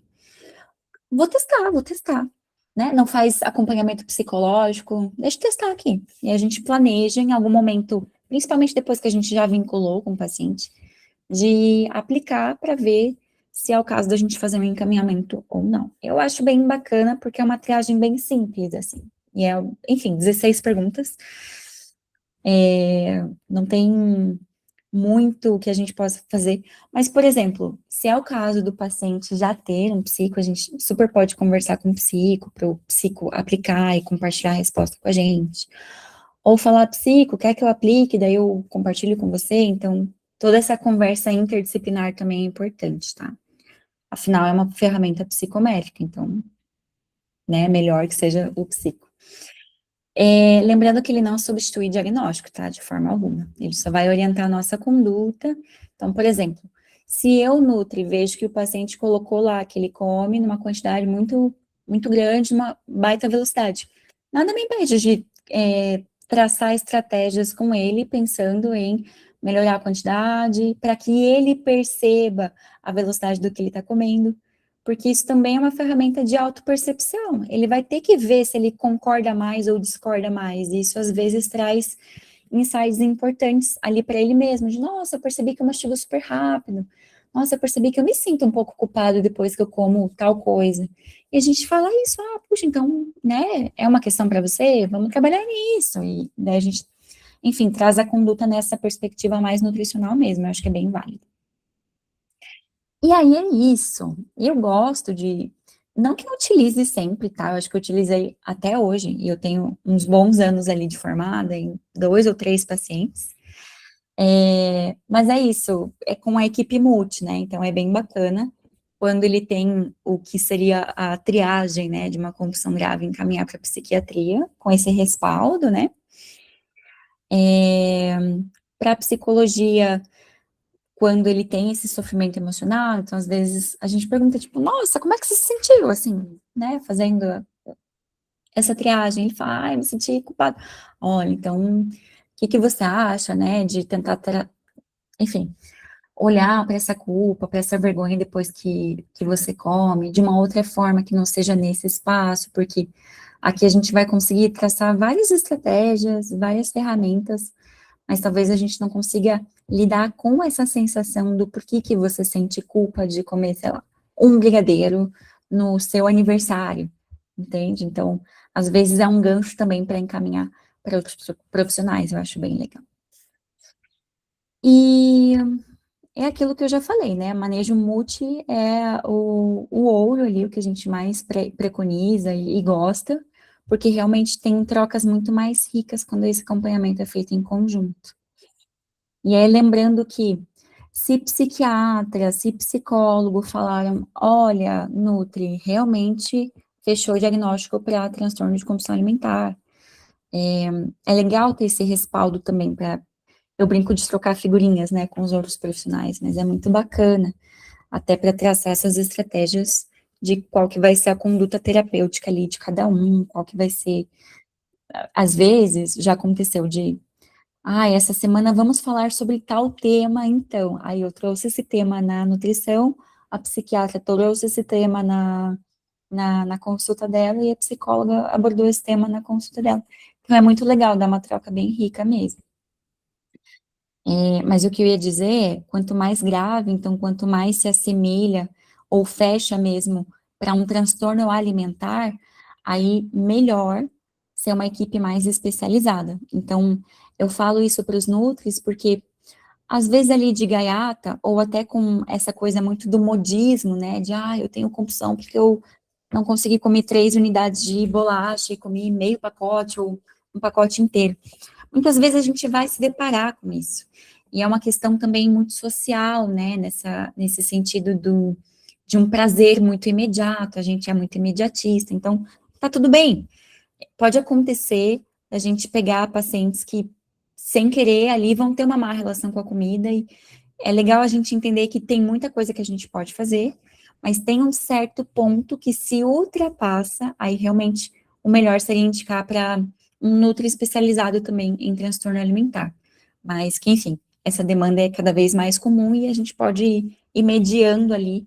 Vou testar, né? Não faz acompanhamento psicológico, deixa eu testar aqui. E a gente planeja em algum momento, principalmente depois que a gente já vinculou com o paciente, de aplicar para ver se é o caso da gente fazer um encaminhamento ou não. Eu acho bem bacana, porque é uma triagem bem simples, assim. E é, enfim, 16 perguntas. Não tem muito que a gente possa fazer. Mas, por exemplo, se é o caso do paciente já ter um psico, a gente super pode conversar com o psico, para o psico aplicar e compartilhar a resposta com a gente. Ou falar, psico, quer que eu aplique, daí eu compartilho com você. Então, toda essa conversa interdisciplinar também é importante, tá? Afinal, é uma ferramenta psicométrica, então, né, melhor que seja o psico. Lembrando que ele não substitui diagnóstico, tá? De forma alguma. Ele só vai orientar a nossa conduta. Então, por exemplo, se eu, Nutri, vejo que o paciente colocou lá que ele come numa quantidade muito, muito grande, uma baita velocidade, nada me impede de traçar estratégias com ele, pensando em melhorar a quantidade, para que ele perceba a velocidade do que ele está comendo, porque isso também é uma ferramenta de autopercepção. Ele vai ter que ver se ele concorda mais ou discorda mais. E isso às vezes traz insights importantes ali para ele mesmo, de nossa, eu percebi que eu mastigo super rápido. Nossa, eu percebi que eu me sinto um pouco culpado depois que eu como tal coisa. E a gente fala isso, puxa, então, né, é uma questão para você, vamos trabalhar nisso. E daí a gente, enfim, traz a conduta nessa perspectiva mais nutricional mesmo, eu acho que é bem válido. E aí é isso. Eu gosto de. Não que eu utilize sempre, tá? Eu acho que eu utilizei até hoje, e eu tenho uns bons anos ali de formada, em 2 ou 3 pacientes. Mas é isso, é com a equipe multi, né? Então é bem bacana quando ele tem o que seria a triagem, né, de uma compulsão grave, encaminhar para psiquiatria, com esse respaldo, né? Para psicologia, quando ele tem esse sofrimento emocional, então às vezes a gente pergunta, tipo, nossa, como é que você se sentiu, assim, né, fazendo essa triagem? Ele fala, eu me senti culpado. Olha, então, o que que você acha, né, de tentar, enfim, olhar para essa culpa, para essa vergonha depois que você come, de uma outra forma que não seja nesse espaço, porque aqui a gente vai conseguir traçar várias estratégias, várias ferramentas, mas talvez a gente não consiga lidar com essa sensação do porquê que você sente culpa de comer, sei lá, um brigadeiro no seu aniversário, entende? Então, às vezes é um gancho também para encaminhar para outros profissionais, eu acho bem legal. E é aquilo que eu já falei, né? Manejo multi é o ouro ali, o que a gente mais preconiza e gosta, porque realmente tem trocas muito mais ricas quando esse acompanhamento é feito em conjunto. E aí, lembrando que se psiquiatra, se psicólogo falaram, olha, Nutri, realmente fechou o diagnóstico para transtorno de compulsão alimentar. É legal ter esse respaldo também para, eu brinco de trocar figurinhas, né, com os outros profissionais, mas é muito bacana, até para traçar essas estratégias de qual que vai ser a conduta terapêutica ali de cada um, qual que vai ser, às vezes, já aconteceu de essa semana vamos falar sobre tal tema, então. Aí eu trouxe esse tema na nutrição, a psiquiatra trouxe esse tema na consulta dela e a psicóloga abordou esse tema na consulta dela. Então é muito legal, dá uma troca bem rica mesmo. Mas o que eu ia dizer é, quanto mais grave, então quanto mais se assemelha ou fecha mesmo para um transtorno alimentar, aí melhor ser uma equipe mais especializada. Então, eu falo isso para os nutris porque às vezes ali de gaiata, ou até com essa coisa muito do modismo, né, de, eu tenho compulsão porque eu não consegui comer 3 unidades de bolacha e comi meio pacote ou um pacote inteiro. Muitas vezes a gente vai se deparar com isso. E é uma questão também muito social, né, nesse sentido de um prazer muito imediato, a gente é muito imediatista, então tá tudo bem. Pode acontecer a gente pegar pacientes que, sem querer, ali vão ter uma má relação com a comida, e é legal a gente entender que tem muita coisa que a gente pode fazer, mas tem um certo ponto que se ultrapassa, aí realmente o melhor seria indicar para um nutri especializado também em transtorno alimentar. Mas que, enfim, essa demanda é cada vez mais comum e a gente pode ir mediando ali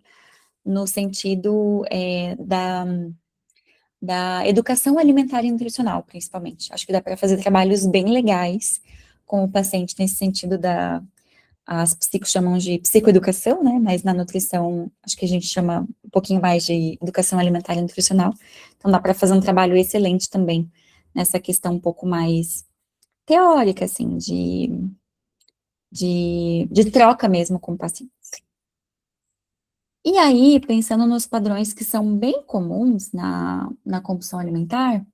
no sentido da educação alimentar e nutricional, principalmente. Acho que dá para fazer trabalhos bem legais com o paciente nesse sentido as psicos chamam de psicoeducação, né, mas na nutrição, acho que a gente chama um pouquinho mais de educação alimentar e nutricional, então dá para fazer um trabalho excelente também nessa questão um pouco mais teórica, assim, de troca mesmo com o paciente. E aí, pensando nos padrões que são bem comuns na compulsão alimentar,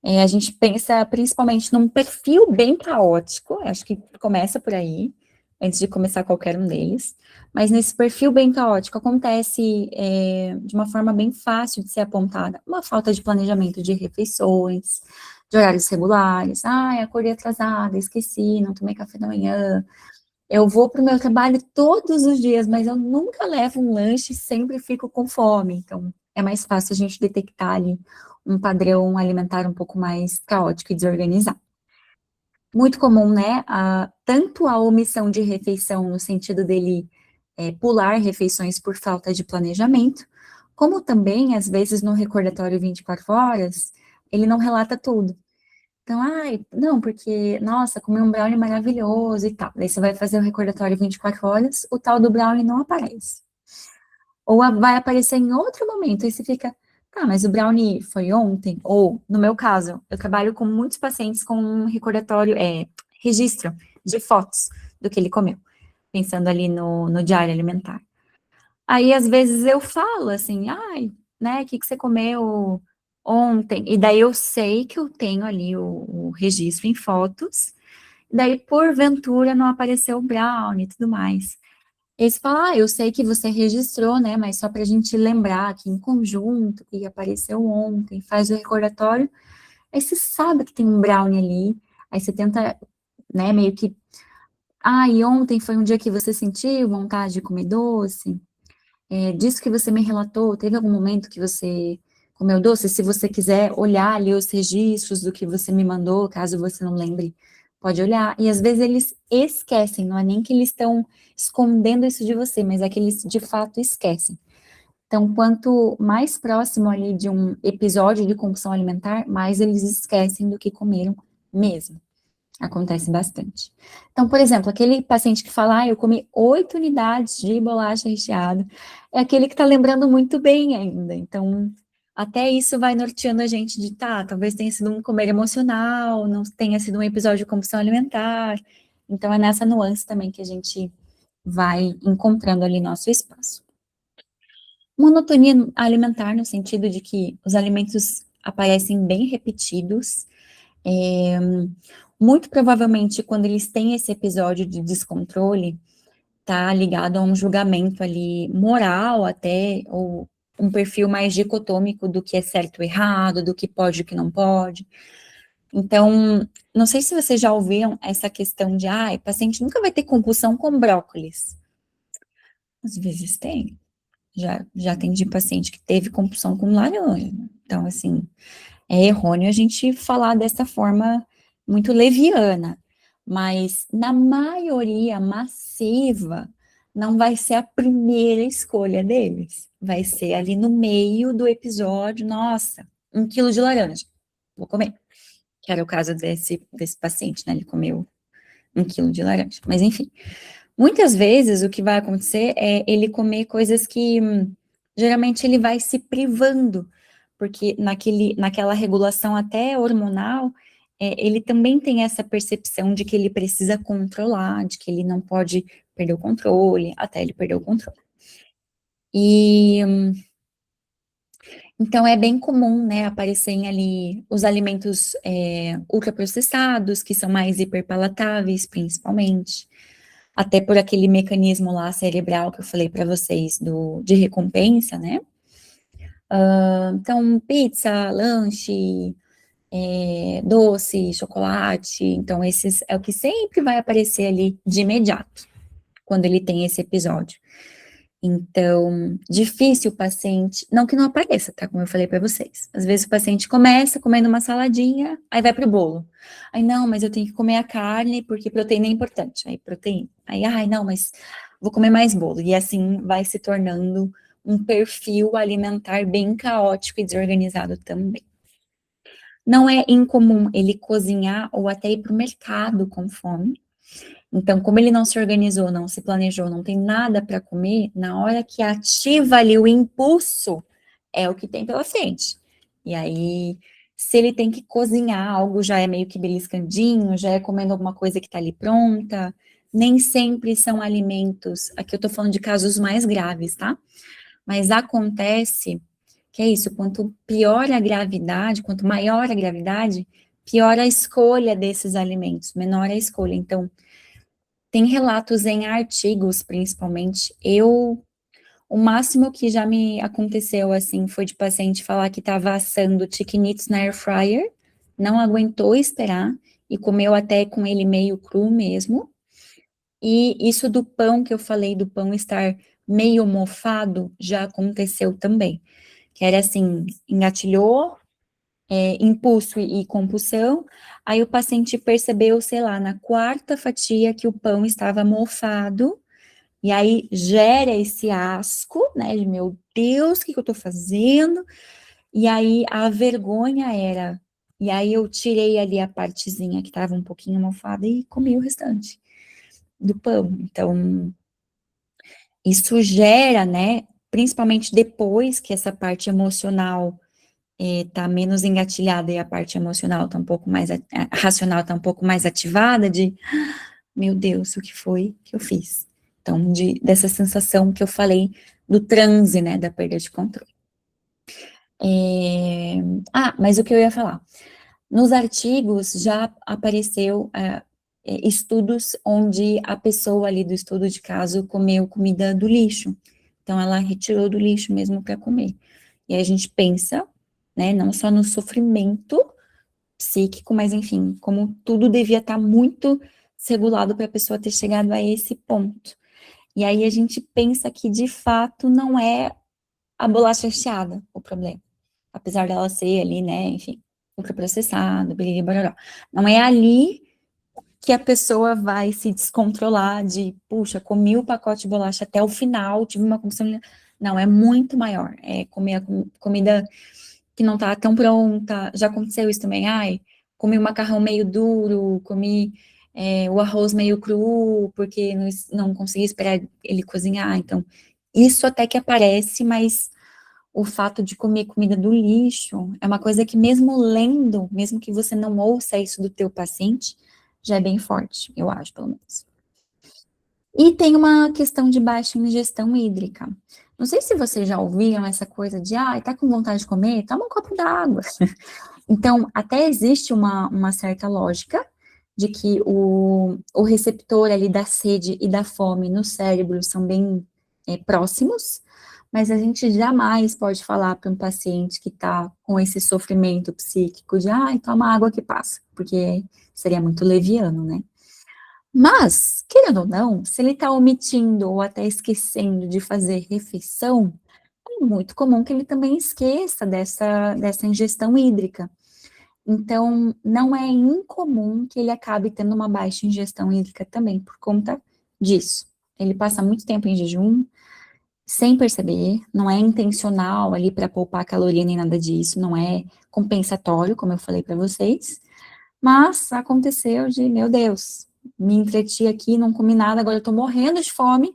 a gente pensa principalmente num perfil bem caótico, acho que começa por aí, antes de começar qualquer um deles, mas nesse perfil bem caótico acontece de uma forma bem fácil de ser apontada uma falta de planejamento de refeições, de horários regulares, acordei atrasada, esqueci, não tomei café da manhã, eu vou para o meu trabalho todos os dias, mas eu nunca levo um lanche, sempre fico com fome. Então, é mais fácil a gente detectar ali um padrão alimentar um pouco mais caótico e desorganizado. Muito comum, né? Tanto a omissão de refeição, no sentido dele pular refeições por falta de planejamento, como também, às vezes, no recordatório 24 horas, ele não relata tudo. Então, não, porque, nossa, comi um brownie maravilhoso e tal. Daí você vai fazer o recordatório 24 horas, o tal do brownie não aparece. Ou vai aparecer em outro momento, aí você fica, mas o brownie foi ontem? Ou, no meu caso, eu trabalho com muitos pacientes com um recordatório, registro de fotos do que ele comeu, pensando ali no diário alimentar. Aí, às vezes, eu falo assim, né, o que você comeu ontem? E daí eu sei que eu tenho ali o registro em fotos, daí, porventura, não apareceu o brownie e tudo mais. Eles falam, eu sei que você registrou, né, mas só pra gente lembrar aqui em conjunto, que apareceu ontem, faz o recordatório, aí você sabe que tem um brownie ali, aí você tenta, né, meio que, e ontem foi um dia que você sentiu vontade de comer doce? Disso que você me relatou, teve algum momento que você comeu doce? Se você quiser olhar ali os registros do que você me mandou, caso você não lembre Pode olhar. E às vezes eles esquecem, não é nem que eles estão escondendo isso de você, mas é que eles de fato esquecem. Então, quanto mais próximo ali de um episódio de compulsão alimentar, mais eles esquecem do que comeram mesmo. Acontece bastante. Então, por exemplo, aquele paciente que fala, eu comi 8 unidades de bolacha recheada, é aquele que está lembrando muito bem ainda. Então, até isso vai norteando a gente de, talvez tenha sido um comer emocional, não tenha sido um episódio de compulsão alimentar. Então, é nessa nuance também que a gente vai encontrando ali nosso espaço. Monotonia alimentar, no sentido de que os alimentos aparecem bem repetidos, muito provavelmente, quando eles têm esse episódio de descontrole, tá ligado a um julgamento ali moral até, ou um perfil mais dicotômico do que é certo ou errado, do que pode e o que não pode. Então, não sei se vocês já ouviram essa questão de, o paciente nunca vai ter compulsão com brócolis. Às vezes tem. Já atendi paciente que teve compulsão com laranja. Então, assim, é errôneo a gente falar dessa forma muito leviana, mas na maioria massiva, não vai ser a primeira escolha deles, vai ser ali no meio do episódio, nossa, 1 quilo de laranja, vou comer, que era o caso desse paciente, né, ele comeu 1 quilo de laranja, mas enfim, muitas vezes o que vai acontecer é ele comer coisas que geralmente ele vai se privando, porque naquela regulação até hormonal, ele também tem essa percepção de que ele precisa controlar, de que ele não pode perder o controle, até ele perder o controle. E então é bem comum, né, aparecerem ali os alimentos ultraprocessados, que são mais hiperpalatáveis, principalmente, até por aquele mecanismo lá cerebral que eu falei para vocês de recompensa, né? Então, pizza, lanche, doce, chocolate, então esses é o que sempre vai aparecer ali de imediato, quando ele tem esse episódio. Então, difícil o paciente, não que não apareça, tá? Como eu falei para vocês. Às vezes o paciente começa comendo uma saladinha, aí vai pro bolo. Aí, não, mas eu tenho que comer a carne porque proteína é importante. Aí, proteína. Aí, não, mas vou comer mais bolo. E assim vai se tornando um perfil alimentar bem caótico e desorganizado também. Não é incomum ele cozinhar ou até ir pro mercado com fome. Então, como ele não se organizou, não se planejou, não tem nada para comer, na hora que ativa ali o impulso, é o que tem pela frente. E aí, se ele tem que cozinhar algo, já é meio que beliscandinho, já é comendo alguma coisa que está ali pronta, nem sempre são alimentos, aqui eu estou falando de casos mais graves, tá? Mas acontece que é isso, quanto pior a gravidade, quanto maior a gravidade, pior a escolha desses alimentos, menor a escolha. Então, tem relatos em artigos, principalmente. O máximo que já me aconteceu, assim, foi de paciente falar que estava assando chicken na air fryer, não aguentou esperar e comeu até com ele meio cru mesmo. E isso do pão que eu falei, do pão estar meio mofado, já aconteceu também. Que era assim, engatilhou, impulso e compulsão, aí o paciente percebeu, sei lá, na quarta fatia que o pão estava mofado, e aí gera esse asco, né, de meu Deus, o que eu tô fazendo? E aí a vergonha era, e aí eu tirei ali a partezinha que estava um pouquinho mofada e comi o restante do pão. Então, isso gera, né, principalmente depois que essa parte emocional tá menos engatilhada e a parte emocional tá um pouco mais, racional tá um pouco mais ativada de, meu Deus, o que foi que eu fiz? Então, dessa sensação que eu falei do transe, né, da perda de controle. Mas o que eu ia falar? Nos artigos já apareceu estudos onde a pessoa ali do estudo de caso comeu comida do lixo. Então, ela retirou do lixo mesmo para comer. E aí a gente pensa, né, não só no sofrimento psíquico, mas enfim, como tudo devia estar muito regulado para a pessoa ter chegado a esse ponto. E aí a gente pensa que, de fato, não é a bolacha recheada o problema. Apesar dela ser ali, né, enfim, ultraprocessado, blá, blá, blá. Não é ali que a pessoa vai se descontrolar de, puxa, comi o pacote de bolacha até o final, tive uma compulsão. Não, é muito maior. É comer a comida que não tá tão pronta. Já aconteceu isso também. Ai, comi o macarrão meio duro, comi o arroz meio cru, porque não consegui esperar ele cozinhar. Então, isso até que aparece, mas o fato de comer comida do lixo é uma coisa que mesmo lendo, mesmo que você não ouça isso do teu paciente, já é bem forte, eu acho, pelo menos. E tem uma questão de baixa ingestão hídrica. Não sei se vocês já ouviram essa coisa de, tá com vontade de comer? Toma um copo d'água. Então, até existe uma certa lógica de que o receptor ali da sede e da fome no cérebro são bem próximos, mas a gente jamais pode falar para um paciente que está com esse sofrimento psíquico de, toma água que passa, porque seria muito leviano, né? Mas, querendo ou não, se ele está omitindo ou até esquecendo de fazer refeição, é muito comum que ele também esqueça dessa ingestão hídrica. Então, não é incomum que ele acabe tendo uma baixa ingestão hídrica também por conta disso. Ele passa muito tempo em jejum, sem perceber, não é intencional ali para poupar caloria nem nada disso, não é compensatório, como eu falei para vocês, mas aconteceu de, meu Deus, me entreti aqui, não comi nada, agora eu tô morrendo de fome,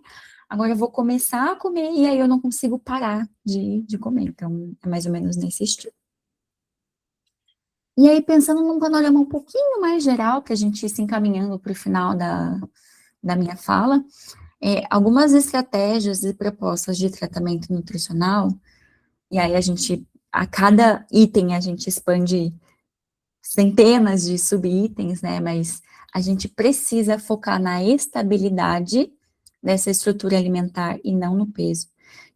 agora eu vou começar a comer e aí eu não consigo parar de comer. Então, é mais ou menos nesse estilo. E aí, pensando num panorama um pouquinho mais geral, para a gente ir se encaminhando para o final da minha fala, algumas estratégias e propostas de tratamento nutricional, e aí a cada item a gente expande centenas de subitens, né, mas a gente precisa focar na estabilidade dessa estrutura alimentar e não no peso.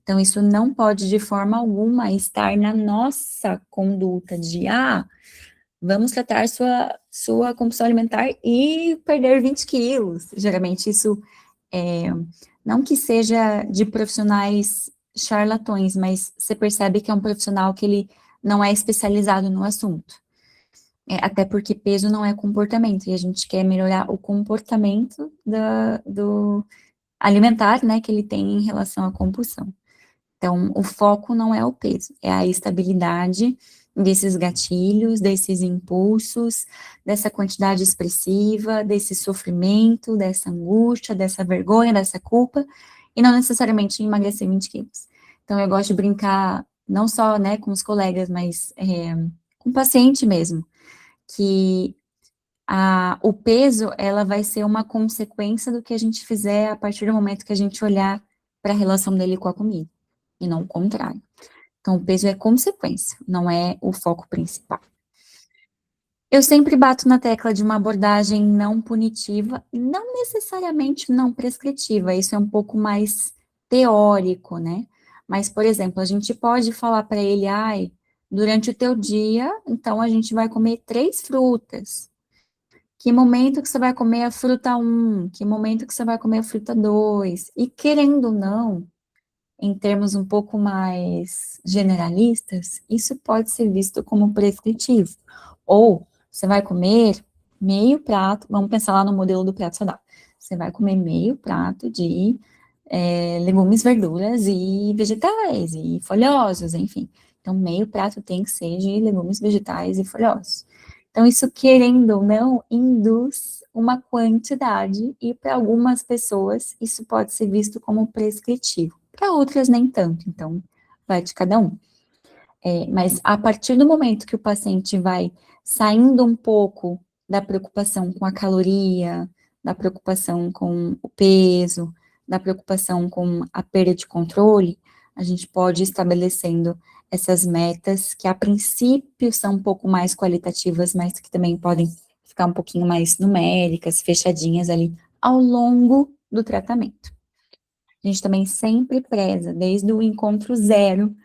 Então, isso não pode, de forma alguma, estar na nossa conduta de, vamos tratar sua compulsão alimentar e perder 20 quilos. Geralmente isso, não que seja de profissionais charlatões, mas você percebe que é um profissional que ele não é especializado no assunto. Até porque peso não é comportamento, e a gente quer melhorar o comportamento do alimentar, né, que ele tem em relação à compulsão. Então, o foco não é o peso, é a estabilidade desses gatilhos, desses impulsos, dessa quantidade expressiva, desse sofrimento, dessa angústia, dessa vergonha, dessa culpa, e não necessariamente emagrecer 20 quilos. Então, eu gosto de brincar, não só, né, com os colegas, mas com o paciente mesmo, que o peso, ela vai ser uma consequência do que a gente fizer a partir do momento que a gente olhar para a relação dele com a comida, e não o contrário. Então, o peso é consequência, não é o foco principal. Eu sempre bato na tecla de uma abordagem não punitiva, não necessariamente não prescritiva, isso é um pouco mais teórico, né? Mas, por exemplo, a gente pode falar para ele, durante o teu dia, então a gente vai comer 3 frutas. Que momento que você vai comer a fruta 1? Que momento que você vai comer a fruta 2? E querendo ou não, em termos um pouco mais generalistas, isso pode ser visto como prescritivo. Ou você vai comer meio prato, vamos pensar lá no modelo do prato saudável. Você vai comer meio prato de legumes, verduras e vegetais, e folhosos, enfim. Então, meio prato tem que ser de legumes, vegetais e folhosos. Então, isso, querendo ou não, induz uma quantidade, e para algumas pessoas isso pode ser visto como prescritivo. Para outras, nem tanto, então vai de cada um. Mas a partir do momento que o paciente vai saindo um pouco da preocupação com a caloria, da preocupação com o peso, da preocupação com a perda de controle, a gente pode ir estabelecendo essas metas que a princípio são um pouco mais qualitativas, mas que também podem ficar um pouquinho mais numéricas, fechadinhas ali ao longo do tratamento. A gente também sempre preza, desde o encontro zero,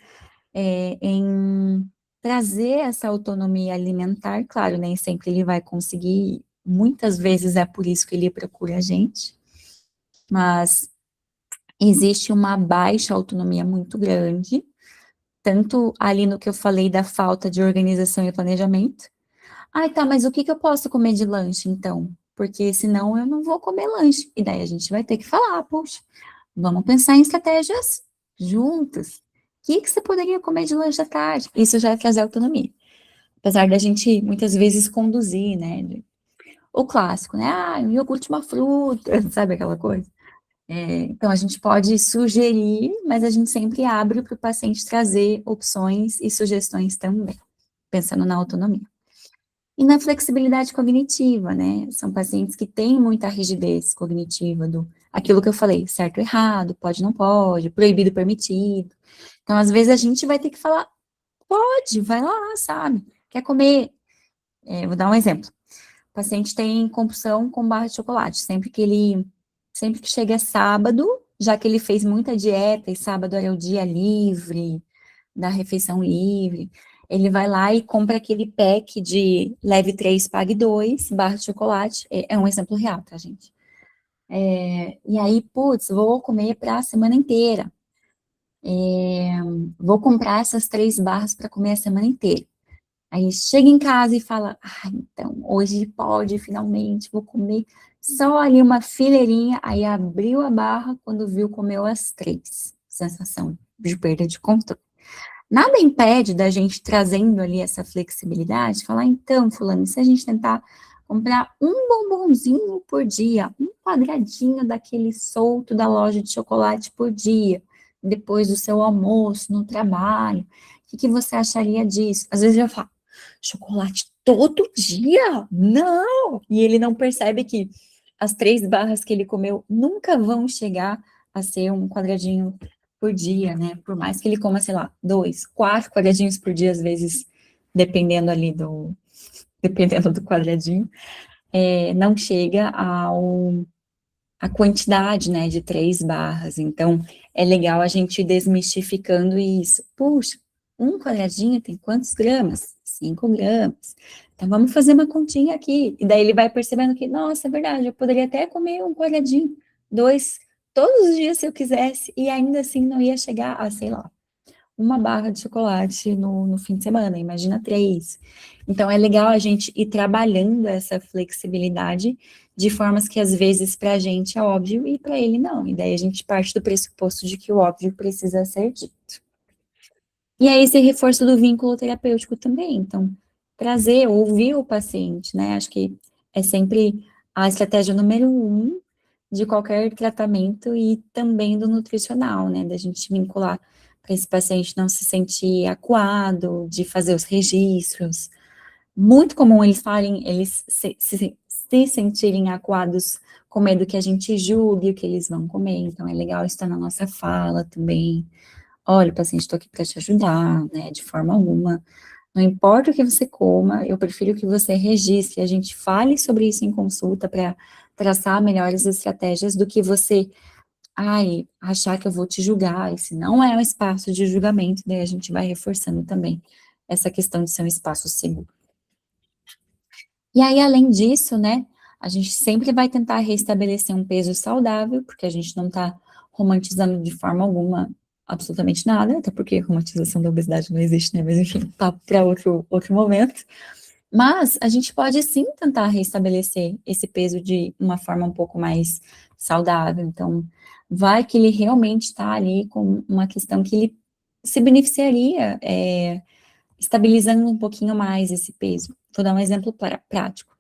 em trazer essa autonomia alimentar. Claro, nem sempre ele vai conseguir, muitas vezes é por isso que ele procura a gente, mas existe uma baixa autonomia muito grande, tanto ali no que eu falei da falta de organização e planejamento. Tá, mas o que eu posso comer de lanche, então? porque senão eu não vou comer lanche. E daí a gente vai ter que falar, poxa, vamos pensar em estratégias juntas. O que que você poderia comer de lanche à tarde? Isso já é trazer autonomia. Apesar da gente muitas vezes conduzir, né? O clássico, né? Ah, um iogurte, uma fruta, sabe aquela coisa? Então, a gente pode sugerir, mas a gente sempre abre para o paciente trazer opções e sugestões também, pensando na autonomia. E na flexibilidade cognitiva, né? São pacientes que têm muita rigidez cognitiva do aquilo que eu falei, certo, errado, pode, não pode, proibido, permitido. Então, às vezes, a gente vai ter que falar, pode, vai lá, sabe? Quer comer? Vou dar um exemplo. O paciente tem compulsão com barra de chocolate. Sempre que chega sábado, já que ele fez muita dieta e sábado era o dia livre, da refeição livre, ele vai lá e compra aquele pack de leve 3, pague 2, barra de chocolate. É um exemplo real, tá, gente? E aí, putz, vou comer para a semana inteira. Vou comprar essas 3 barras para comer a semana inteira. Aí chega em casa e fala, então, hoje pode, finalmente, vou comer só ali uma fileirinha, aí abriu a barra, quando viu, comeu as 3. Sensação de perda de controle. Nada impede da gente trazendo ali essa flexibilidade, falar, então, fulano, se a gente tentar comprar um bombonzinho por dia, um quadradinho daquele solto da loja de chocolate por dia, depois do seu almoço, no trabalho, o que você acharia disso? Às vezes eu falo, chocolate todo dia? Não! E ele não percebe que as 3 barras que ele comeu nunca vão chegar a ser um quadradinho por dia, né? Por mais que ele coma, sei lá, 2, 4 quadradinhos por dia, às vezes, dependendo do quadradinho, não chega a quantidade, né, de 3 barras. Então, é legal a gente ir desmistificando isso. Puxa, um quadradinho tem quantos gramas? 5 gramas. Então, vamos fazer uma continha aqui. E daí ele vai percebendo que, nossa, é verdade, eu poderia até comer um quadradinho, 2, todos os dias se eu quisesse, e ainda assim não ia chegar a, sei lá, uma barra de chocolate no fim de semana, imagina 3. Então, é legal a gente ir trabalhando essa flexibilidade de formas que, às vezes, para a gente é óbvio e para ele não. E daí a gente parte do pressuposto de que o óbvio precisa ser dito. E aí, esse reforço do vínculo terapêutico também. Então, trazer, ouvir o paciente, né? Acho que é sempre a estratégia número 1 de qualquer tratamento e também do nutricional, né? Da gente vincular para esse paciente não se sentir acuado, de fazer os registros. Muito comum eles se sentirem acuados com medo que a gente julgue o que eles vão comer. Então, é legal estar na nossa fala também. Olha, paciente, estou aqui para te ajudar, né? De forma alguma. Não importa o que você coma, eu prefiro que você registre, a gente fale sobre isso em consulta para traçar melhores estratégias do que você, achar que eu vou te julgar. Esse não é um espaço de julgamento, daí a gente vai reforçando também essa questão de ser um espaço seguro. E aí, além disso, né, a gente sempre vai tentar restabelecer um peso saudável, porque a gente não está romantizando de forma alguma absolutamente nada, até porque romantização da obesidade não existe, né, mas enfim, papo para outro momento. Mas a gente pode sim tentar restabelecer esse peso de uma forma um pouco mais saudável. Então, vai que ele realmente está ali com uma questão que ele se beneficiaria, estabilizando um pouquinho mais esse peso. Vou dar um exemplo prático.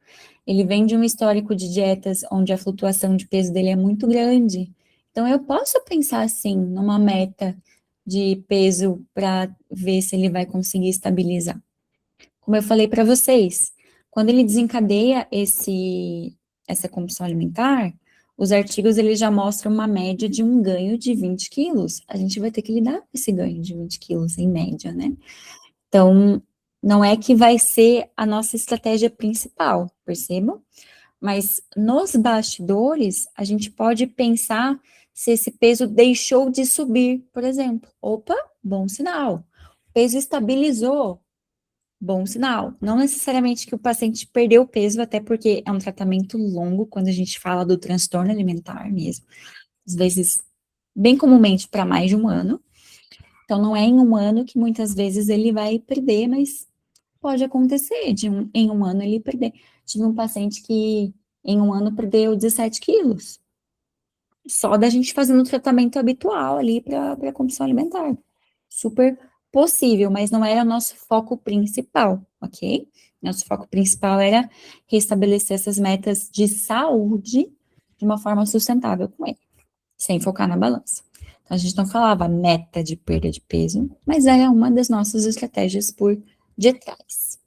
Ele vem de um histórico de dietas onde a flutuação de peso dele é muito grande. Então, eu posso pensar assim, numa meta de peso para ver se ele vai conseguir estabilizar. Como eu falei para vocês, quando ele desencadeia essa compulsão alimentar, os artigos eles já mostram uma média de um ganho de 20 quilos. A gente vai ter que lidar com esse ganho de 20 quilos em média, né? Então, não é que vai ser a nossa estratégia principal, percebam? Mas nos bastidores, a gente pode pensar se esse peso deixou de subir, por exemplo. Opa, bom sinal. O peso estabilizou, bom sinal. Não necessariamente que o paciente perdeu peso, até porque é um tratamento longo quando a gente fala do transtorno alimentar mesmo. Às vezes, bem comumente, para mais de um ano. Então, não é em um ano que muitas vezes ele vai perder, mas pode acontecer em um ano ele perder. Tive um paciente que em um ano perdeu 17 quilos. Só da gente fazendo o tratamento habitual ali para a compulsão alimentar. Super possível, mas não era o nosso foco principal, ok? Nosso foco principal era restabelecer essas metas de saúde de uma forma sustentável com ele, sem focar na balança. Então, a gente não falava meta de perda de peso, mas era uma das nossas estratégias por detrás.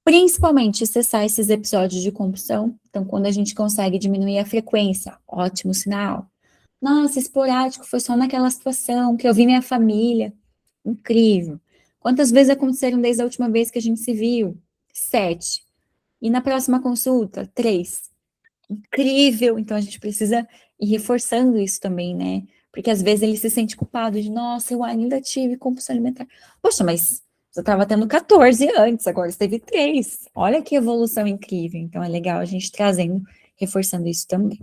Principalmente cessar esses episódios de compulsão. Então, quando a gente consegue diminuir a frequência, ótimo sinal. Nossa, esporádico, foi só naquela situação que eu vi minha família. Incrível. Quantas vezes aconteceram desde a última vez que a gente se viu? 7. E na próxima consulta? 3. Incrível. Então a gente precisa ir reforçando isso também, né? Porque às vezes ele se sente culpado de, nossa, eu ainda tive compulsão alimentar. Poxa, mas você estava tendo 14 antes, agora você teve 3. Olha que evolução incrível. Então é legal a gente trazendo, reforçando isso também.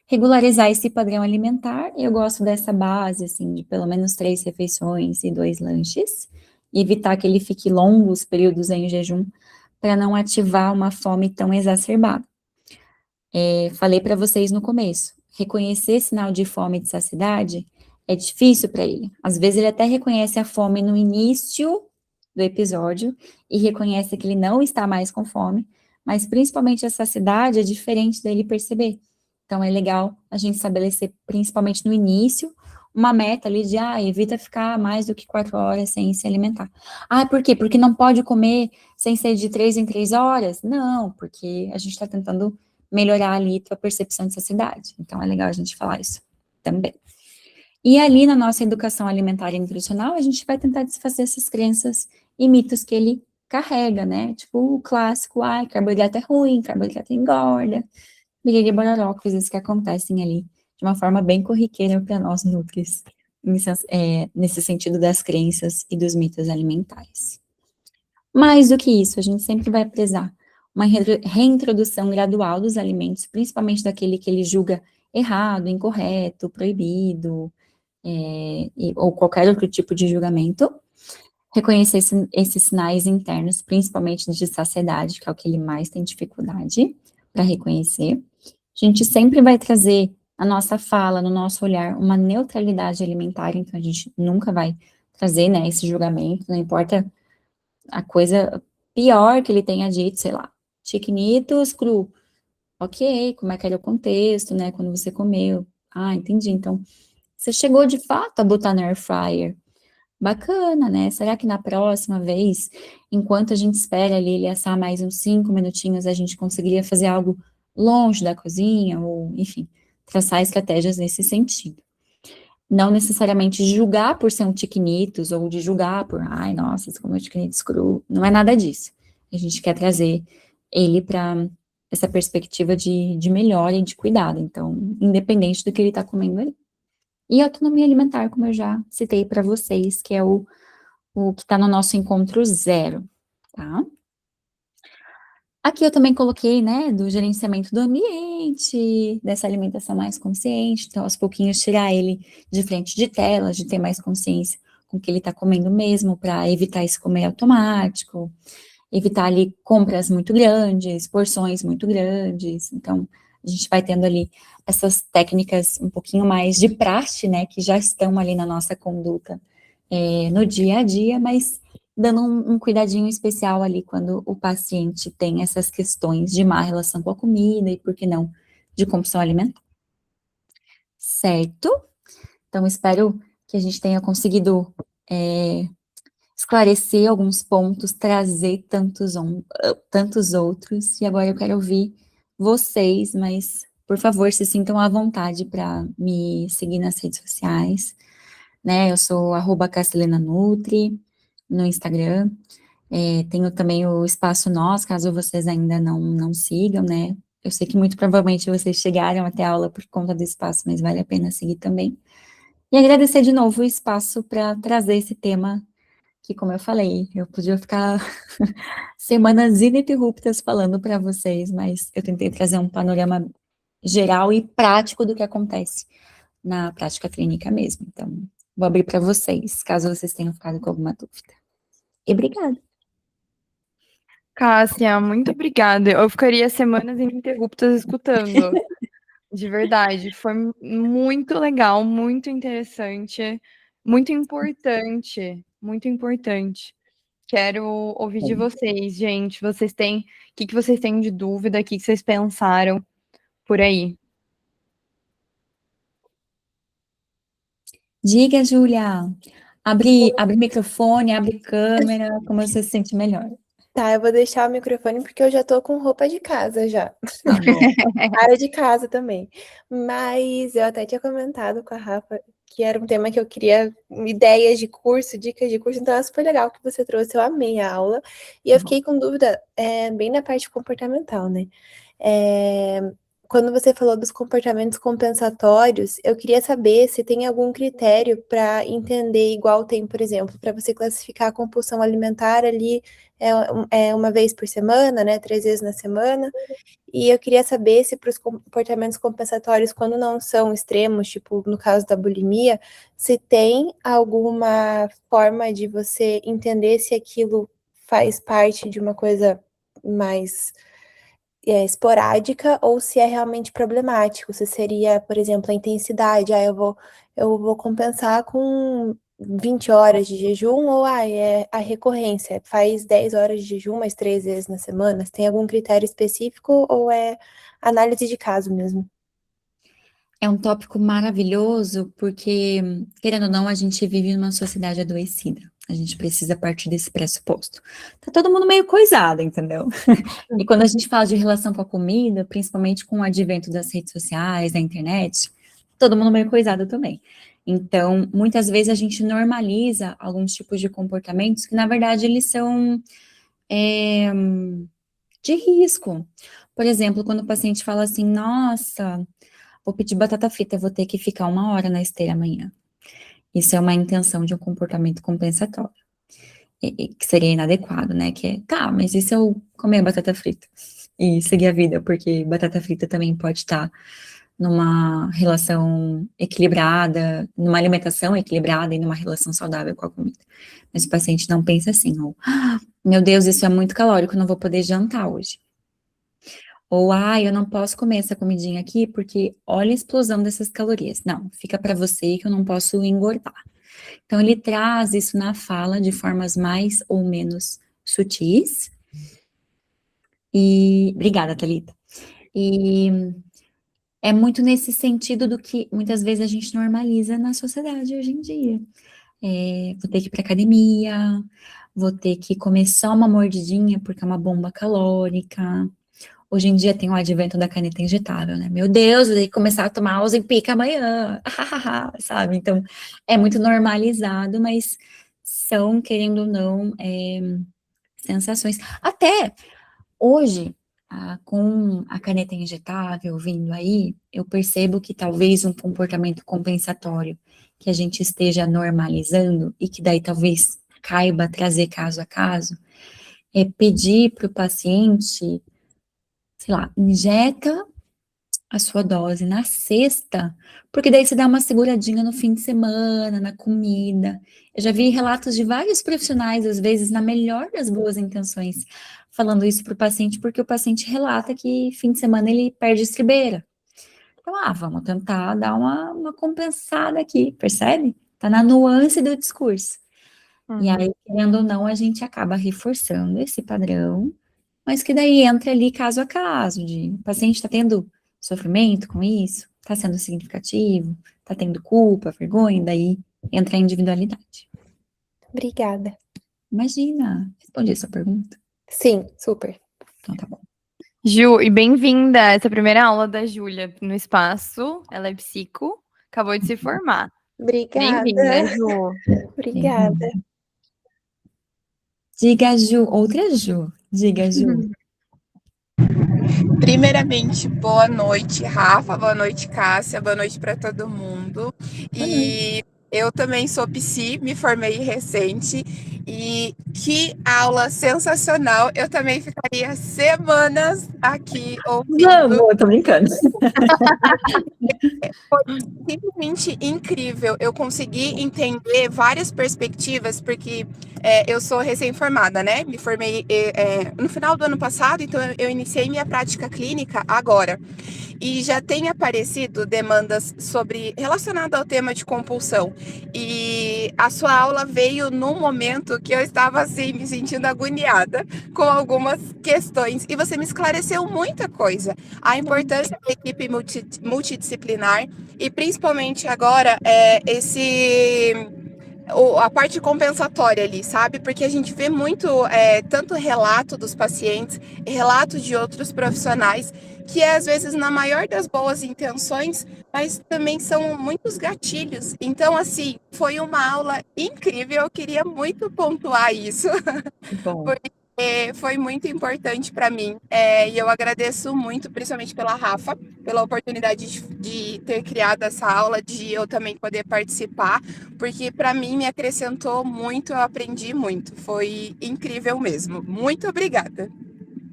Regularizar esse padrão alimentar, eu gosto dessa base, assim, de pelo menos 3 refeições e 2 lanches, e evitar que ele fique longos períodos em jejum, para não ativar uma fome tão exacerbada. Falei para vocês no começo, reconhecer sinal de fome e de saciedade é difícil para ele. Às vezes ele até reconhece a fome no início do episódio e reconhece que ele não está mais com fome, mas principalmente a saciedade é diferente dele perceber. Então é legal a gente estabelecer, principalmente no início, uma meta ali de, evita ficar mais do que 4 horas sem se alimentar. Por quê? Porque não pode comer sem ser de 3 em 3 horas? Não, porque a gente está tentando melhorar ali tua percepção de saciedade. Então, é legal a gente falar isso também. E ali na nossa educação alimentar e nutricional, a gente vai tentar desfazer essas crenças e mitos que ele carrega, né? Tipo o clássico, carboidrato é ruim, carboidrato engorda, biriri bororó, coisas que acontecem ali de uma forma bem corriqueira para nós nutris, nesse sentido das crenças e dos mitos alimentares. Mais do que isso, a gente sempre vai prezar uma reintrodução gradual dos alimentos, principalmente daquele que ele julga errado, incorreto, proibido, ou qualquer outro tipo de julgamento. Reconhecer esses sinais internos, principalmente de saciedade, que é o que ele mais tem dificuldade para reconhecer. A gente sempre vai trazer a nossa fala, no nosso olhar, uma neutralidade alimentar, então a gente nunca vai trazer, né, esse julgamento, não importa a coisa pior que ele tenha dito, sei lá, chiquinitos cru. Ok, como é que era o contexto, né, quando você comeu. Entendi, então, você chegou de fato a botar no air fryer. Bacana, né? Será que na próxima vez, enquanto a gente espera ali ele assar mais uns 5 minutinhos, a gente conseguiria fazer algo longe da cozinha, ou, enfim, traçar estratégias nesse sentido. Não necessariamente julgar por ser um chiquinitos, ou de julgar por, nossa, você comeu chiquinitos cru. Não é nada disso. A gente quer trazer ele para essa perspectiva de melhora e de cuidado. Então, independente do que ele está comendo ali. E autonomia alimentar, como eu já citei para vocês, que é o que está no nosso encontro zero, tá? Aqui eu também coloquei, né, do gerenciamento do ambiente, dessa alimentação mais consciente, então aos pouquinhos tirar ele de frente de telas, de ter mais consciência com o que ele está comendo mesmo, para evitar esse comer automático, evitar ali compras muito grandes, porções muito grandes, então a gente vai tendo ali essas técnicas um pouquinho mais de praxe, né, que já estão ali na nossa conduta no dia a dia, mas dando um cuidadinho especial ali quando o paciente tem essas questões de má relação com a comida e, por que não, de compulsão alimentar. Certo? Então, espero que a gente tenha conseguido esclarecer alguns pontos, trazer tantos outros, e agora eu quero ouvir vocês, mas, por favor, se sintam à vontade para me seguir nas redes sociais, né, eu sou @castelenanutri no Instagram, tenho também o Espaço Nós, caso vocês ainda não sigam, né, eu sei que muito provavelmente vocês chegaram até a aula por conta do espaço, mas vale a pena seguir também. E agradecer de novo o espaço para trazer esse tema, que como eu falei, eu podia ficar semanas ininterruptas falando para vocês, mas eu tentei trazer um panorama geral e prático do que acontece na prática clínica mesmo. Então, vou abrir para vocês, caso vocês tenham ficado com alguma dúvida. E obrigada. Cássia, muito obrigada. Eu ficaria semanas ininterruptas escutando. De verdade, foi muito legal, muito interessante, muito importante, muito importante. Quero ouvir de vocês, gente. Vocês têm, o que que vocês têm de dúvida? O que que vocês pensaram por aí? Diga, Júlia. Abre microfone, abre câmera, como você se sente melhor. Tá, eu vou deixar o microfone porque eu já tô com roupa de casa já. Tá bom. Área de casa também. Mas eu até tinha comentado com a Rafa que era um tema que eu queria ideias de curso, dicas de curso, então é super legal que você trouxe, eu amei a aula. E eu fiquei com dúvida bem na parte comportamental, né? É, quando você falou dos comportamentos compensatórios, eu queria saber se tem algum critério para entender, igual tem, por exemplo, para você classificar a compulsão alimentar ali uma vez por semana, né? 3 vezes na semana. E eu queria saber se para os comportamentos compensatórios, quando não são extremos, tipo no caso da bulimia, se tem alguma forma de você entender se aquilo faz parte de uma coisa mais esporádica ou se é realmente problemático. Se seria, por exemplo, a intensidade, eu vou compensar com 20 horas de jejum, ou é a recorrência, faz 10 horas de jejum, mas 3 vezes na semana. Tem algum critério específico ou é análise de caso mesmo? É um tópico maravilhoso, porque, querendo ou não, a gente vive numa sociedade adoecida. A gente precisa partir desse pressuposto. Tá todo mundo meio coisado, entendeu? E quando a gente fala de relação com a comida, principalmente com o advento das redes sociais, da internet, todo mundo meio coisado também. Então, muitas vezes a gente normaliza alguns tipos de comportamentos que, na verdade, eles são de risco. Por exemplo, quando o paciente fala assim, nossa, vou pedir batata frita, vou ter que ficar 1 hora na esteira amanhã. Isso é uma intenção de um comportamento compensatório, que seria inadequado, né? Que é, tá, mas e se eu comer batata frita e seguir a vida? Porque batata frita também pode estar numa relação equilibrada, numa alimentação equilibrada e numa relação saudável com a comida. Mas o paciente não pensa assim, ou, meu Deus, isso é muito calórico, não vou poder jantar hoje. Ou, eu não posso comer essa comidinha aqui porque olha a explosão dessas calorias. Não, fica para você que eu não posso engordar. Então, ele traz isso na fala de formas mais ou menos sutis. E, obrigada, Thalita. E é muito nesse sentido do que muitas vezes a gente normaliza na sociedade hoje em dia. Vou ter que ir para academia, vou ter que comer só uma mordidinha porque é uma bomba calórica. Hoje em dia tem o advento da caneta injetável, né? Meu Deus, eu tenho que começar a tomar Ozempic amanhã, sabe? Então, é muito normalizado, mas são, querendo ou não, sensações. Até hoje, com a caneta injetável vindo aí, eu percebo que talvez um comportamento compensatório que a gente esteja normalizando e que daí talvez caiba trazer caso a caso, é pedir para o paciente, sei lá, injeta a sua dose na sexta, porque daí você dá uma seguradinha no fim de semana, na comida. Eu já vi relatos de vários profissionais, às vezes, na melhor das boas intenções, falando isso para o paciente, porque o paciente relata que fim de semana ele perde estribeira. Então, vamos tentar dar uma compensada aqui, percebe? Tá na nuance do discurso. E aí, querendo ou não, a gente acaba reforçando esse padrão, mas que daí entra ali caso a caso, de o paciente está tendo sofrimento com isso, está sendo significativo, está tendo culpa, vergonha, daí entra a individualidade. Obrigada. Imagina, respondi a sua pergunta. Sim, super. Então tá bom. Ju, e bem-vinda a essa primeira aula da Júlia no espaço. Ela é psico, acabou de se formar. Obrigada. Bem-vinda, Ju. Obrigada. Diga, Ju, outra Ju. Diga, Ju. Primeiramente, boa noite, Rafa, boa noite, Cássia, boa noite para todo mundo. E eu também sou psi, me formei recente E que aula sensacional! Eu também ficaria semanas aqui ouvindo. Vamos, tô brincando. Foi simplesmente incrível. Eu consegui entender várias perspectivas, porque eu sou recém-formada, né? Me formei no final do ano passado, então eu iniciei minha prática clínica agora. E já tem aparecido demandas relacionadas ao tema de compulsão. E a sua aula veio num momento que eu estava assim me sentindo agoniada com algumas questões e você me esclareceu muita coisa. A importância da equipe multidisciplinar e principalmente agora a parte compensatória ali, sabe? Porque a gente vê muito, tanto relato dos pacientes, relato de outros profissionais, que às vezes na maior das boas intenções, mas também são muitos gatilhos. Então, assim, foi uma aula incrível, eu queria muito pontuar isso. Bom, Foi muito importante para mim. E eu agradeço muito, principalmente pela Rafa, pela oportunidade de ter criado essa aula, de eu também poder participar, porque para mim me acrescentou muito, eu aprendi muito. Foi incrível mesmo. Muito obrigada.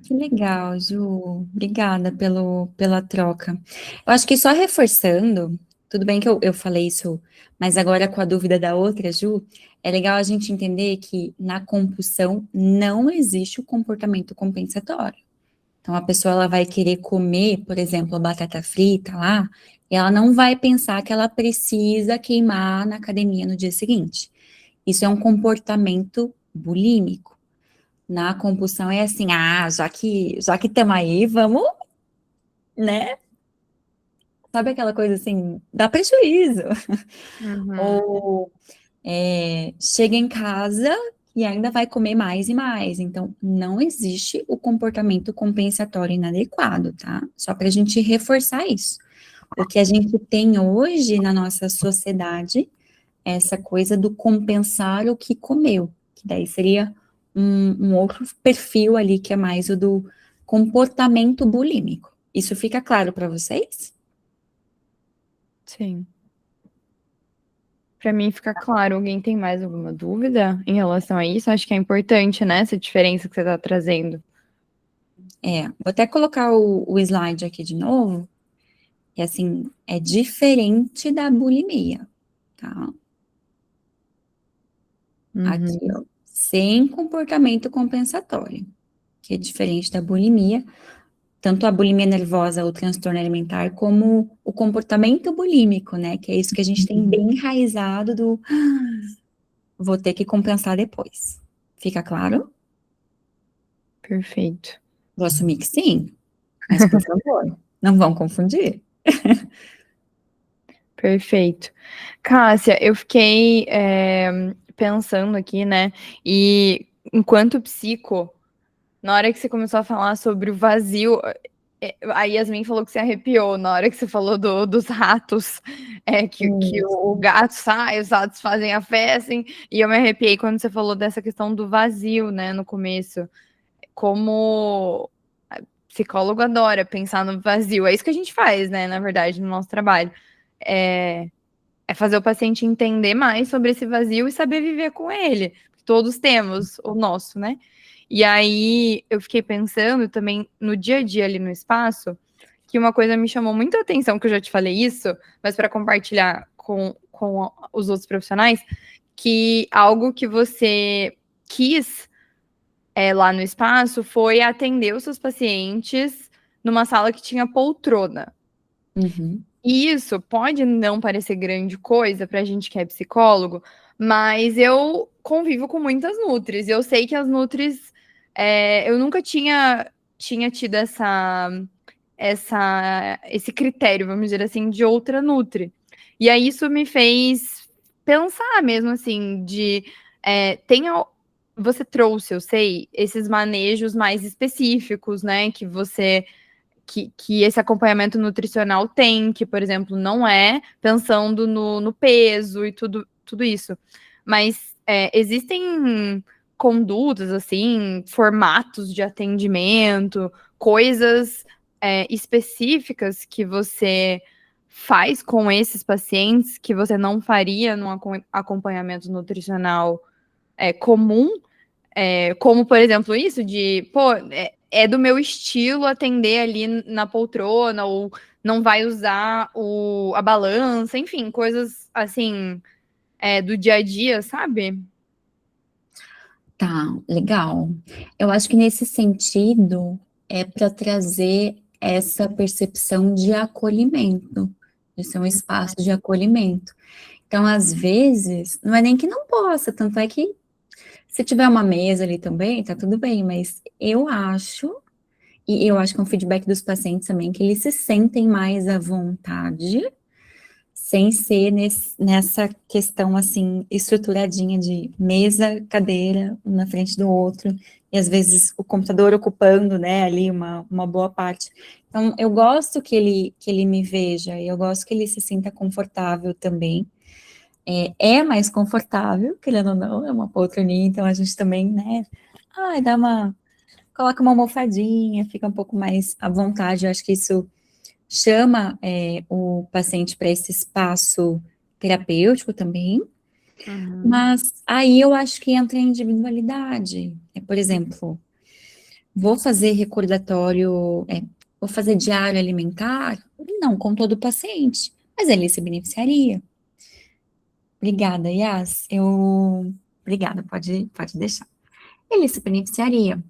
que legal, Ju. Obrigada pela troca. Eu acho que só reforçando, tudo bem que eu falei isso, mas agora com a dúvida da outra, Ju, é legal a gente entender que na compulsão não existe o comportamento compensatório. Então, a pessoa ela vai querer comer, por exemplo, a batata frita lá, e ela não vai pensar que ela precisa queimar na academia no dia seguinte. Isso é um comportamento bulímico. Na compulsão é assim, já que estamos aí, vamos, né? Sabe aquela coisa assim, dá prejuízo. Ou chega em casa e ainda vai comer mais e mais. Então, não existe o comportamento compensatório inadequado, tá? Só para a gente reforçar isso. O que a gente tem hoje na nossa sociedade é essa coisa do compensar o que comeu, que daí seria um outro perfil ali, que é mais o do comportamento bulímico. Isso fica claro para vocês? Sim. Para mim fica claro. Alguém tem mais alguma dúvida em relação a isso? Acho que é importante, né, essa diferença que você está trazendo. Vou até colocar o slide aqui de novo, que assim, é diferente da bulimia, tá? Aqui, ó, sem comportamento compensatório, que é diferente da bulimia, tanto a bulimia nervosa ou transtorno alimentar, como o comportamento bulímico, né? Que é isso que a gente tem bem enraizado do vou ter que compensar depois. Fica claro? Perfeito. Vou assumir que sim, mas por favor, não vão confundir. Perfeito. Cássia, eu fiquei pensando aqui, né? E enquanto psico, na hora que você começou a falar sobre o vazio, a Yasmin falou que se arrepiou na hora que você falou dos ratos, que o gato sai, os ratos fazem a festa, assim, e eu me arrepiei quando você falou dessa questão do vazio, né, no começo. Como psicólogo adora pensar no vazio, é isso que a gente faz, né, na verdade, no nosso trabalho. É fazer o paciente entender mais sobre esse vazio e saber viver com ele. Todos temos o nosso, né? E aí eu fiquei pensando também no dia a dia ali no espaço, que uma coisa me chamou muita atenção, que eu já te falei isso, mas para compartilhar com os outros profissionais, que algo que você quis lá no espaço foi atender os seus pacientes numa sala que tinha poltrona. Uhum. E isso pode não parecer grande coisa para a gente que é psicólogo, mas eu convivo com muitas nutris. Eu sei que as nutris, eu nunca tinha tido esse critério, vamos dizer assim, de outra nutri. E aí isso me fez pensar mesmo assim, você trouxe, eu sei, esses manejos mais específicos, né, que esse acompanhamento nutricional tem, que, por exemplo, não é pensando no peso e tudo isso. Mas existem condutas, assim, formatos de atendimento, coisas específicas que você faz com esses pacientes que você não faria num acompanhamento nutricional comum, como, por exemplo, isso de, pô, é do meu estilo atender ali na poltrona, ou não vai usar a balança, enfim, coisas assim, do dia a dia, sabe? Tá, legal. Eu acho que nesse sentido é para trazer essa percepção de acolhimento, de ser um espaço de acolhimento. Então, às vezes, não é nem que não possa, tanto é que se tiver uma mesa ali também, tá tudo bem, mas eu acho, e eu acho que é um feedback dos pacientes também, que eles se sentem mais à vontade sem ser nessa questão, assim, estruturadinha de mesa, cadeira, um na frente do outro, e às vezes o computador ocupando, né, ali uma boa parte. Então, eu gosto que ele me veja, e eu gosto que ele se sinta confortável também. É mais confortável, querendo ou não, é uma poltroninha, então a gente também, né, coloca uma almofadinha, fica um pouco mais à vontade, eu acho que isso chama o paciente para esse espaço terapêutico também, mas aí eu acho que entra a individualidade. Por exemplo, vou fazer recordatório, vou fazer diário alimentar? Não com todo paciente, mas ele se beneficiaria. Obrigada, Yas. Obrigada, pode deixar. Ele se beneficiaria.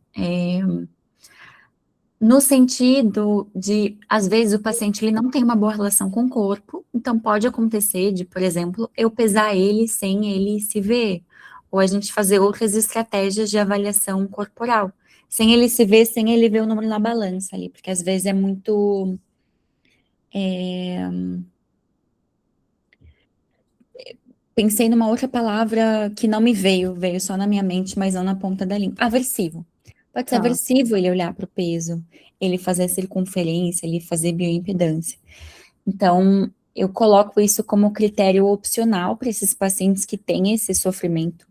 No sentido de, às vezes, o paciente ele não tem uma boa relação com o corpo, então pode acontecer de, por exemplo, eu pesar ele sem ele se ver, ou a gente fazer outras estratégias de avaliação corporal, sem ele se ver, sem ele ver o número na balança ali, porque às vezes é muito... Pensei numa outra palavra que não me veio só na minha mente, mas não na ponta da língua. Aversivo. Pode ser Tá. aversivo ele olhar para o peso, ele fazer circunferência, ele fazer bioimpedância. Então, eu coloco isso como critério opcional para esses pacientes que têm esse sofrimento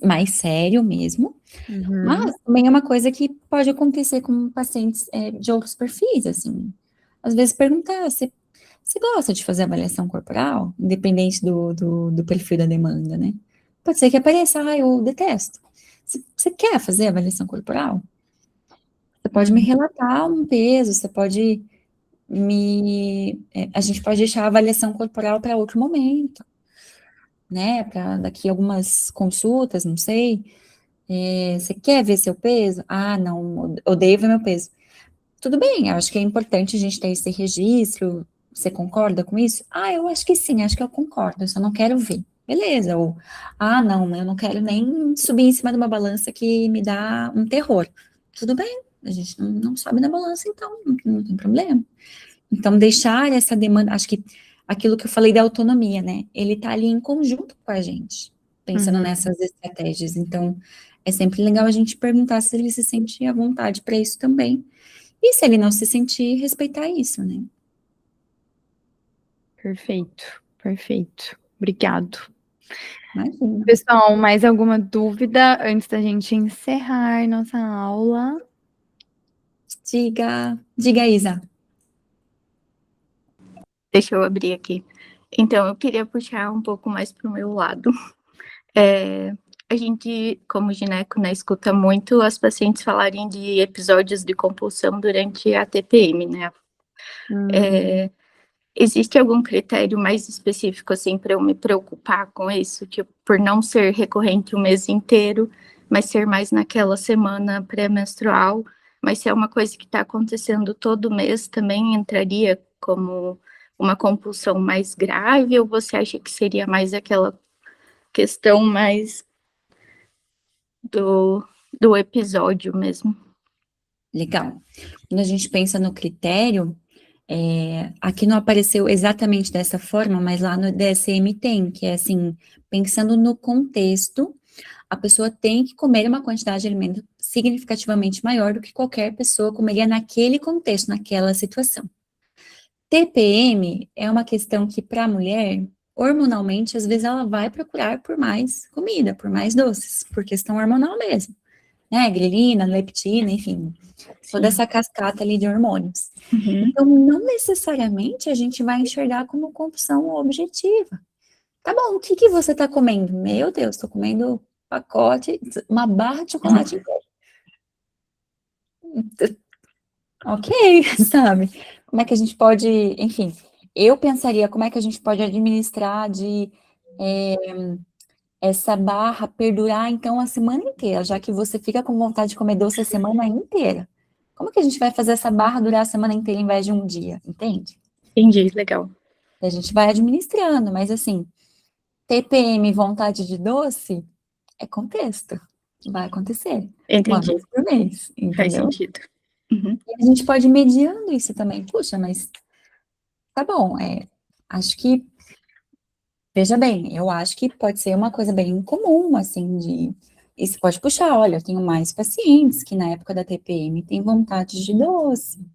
mais sério mesmo, mas também é uma coisa que pode acontecer com pacientes de outros perfis, assim. Às vezes perguntar, você gosta de fazer avaliação corporal? Independente do perfil da demanda, né? Pode ser que apareça, eu detesto. Você quer fazer avaliação corporal? Você pode me relatar um peso, você pode a gente pode deixar a avaliação corporal para outro momento, né? Para daqui algumas consultas, não sei. Você quer ver seu peso? Ah, não, odeio ver meu peso. Tudo bem, eu acho que é importante a gente ter esse registro. Você concorda com isso? Ah, eu acho que sim, acho que eu concordo, eu só não quero ver. Beleza, ou, não, eu não quero nem subir em cima de uma balança que me dá um terror. Tudo bem, a gente não sobe na balança, então, não tem problema. Então, deixar essa demanda, acho que aquilo que eu falei da autonomia, né? Ele tá ali em conjunto com a gente, pensando nessas estratégias. Então, é sempre legal a gente perguntar se ele se sente à vontade para isso também. E se ele não se sentir, respeitar isso, né? Perfeito, perfeito. Obrigado. Imagina. Pessoal, mais alguma dúvida antes da gente encerrar nossa aula? Diga, Isa. Deixa eu abrir aqui. Então, eu queria puxar um pouco mais para o meu lado. A gente, como gineco, né, escuta muito as pacientes falarem de episódios de compulsão durante a TPM, né? Existe algum critério mais específico, assim, para eu me preocupar com isso? Que por não ser recorrente o mês inteiro, mas ser mais naquela semana pré-menstrual, mas se é uma coisa que está acontecendo todo mês, também entraria como uma compulsão mais grave, ou você acha que seria mais aquela questão mais do episódio mesmo? Legal. Quando a gente pensa no critério, aqui não apareceu exatamente dessa forma, mas lá no DSM tem, que é assim, pensando no contexto, a pessoa tem que comer uma quantidade de alimento significativamente maior do que qualquer pessoa comeria naquele contexto, naquela situação. TPM é uma questão que, para a mulher, hormonalmente, às vezes ela vai procurar por mais comida, por mais doces, por questão hormonal mesmo, né? Grelina, leptina, enfim, toda essa cascata ali de hormônios. Então, não necessariamente a gente vai enxergar como compulsão objetiva. Tá bom, o que que você tá comendo? Meu Deus, tô comendo pacote, uma barra de chocolate inteiro. Ok, sabe? Como é que a gente pode, enfim, eu pensaria como é que a gente pode administrar de essa barra perdurar, então, a semana inteira, já que você fica com vontade de comer doce a semana inteira. Como que a gente vai fazer essa barra durar a semana inteira em vez de um dia, entende? Entendi, legal. A gente vai administrando, mas assim, TPM, vontade de doce, é contexto. Vai acontecer. Uma Entendi, vez por mês, faz entendeu? sentido. Uhum. E a gente pode ir mediando isso também. Puxa, mas tá bom, acho que, veja bem, eu acho que pode ser uma coisa bem comum, assim, isso pode puxar, olha, eu tenho mais pacientes que na época da TPM têm vontade de doce.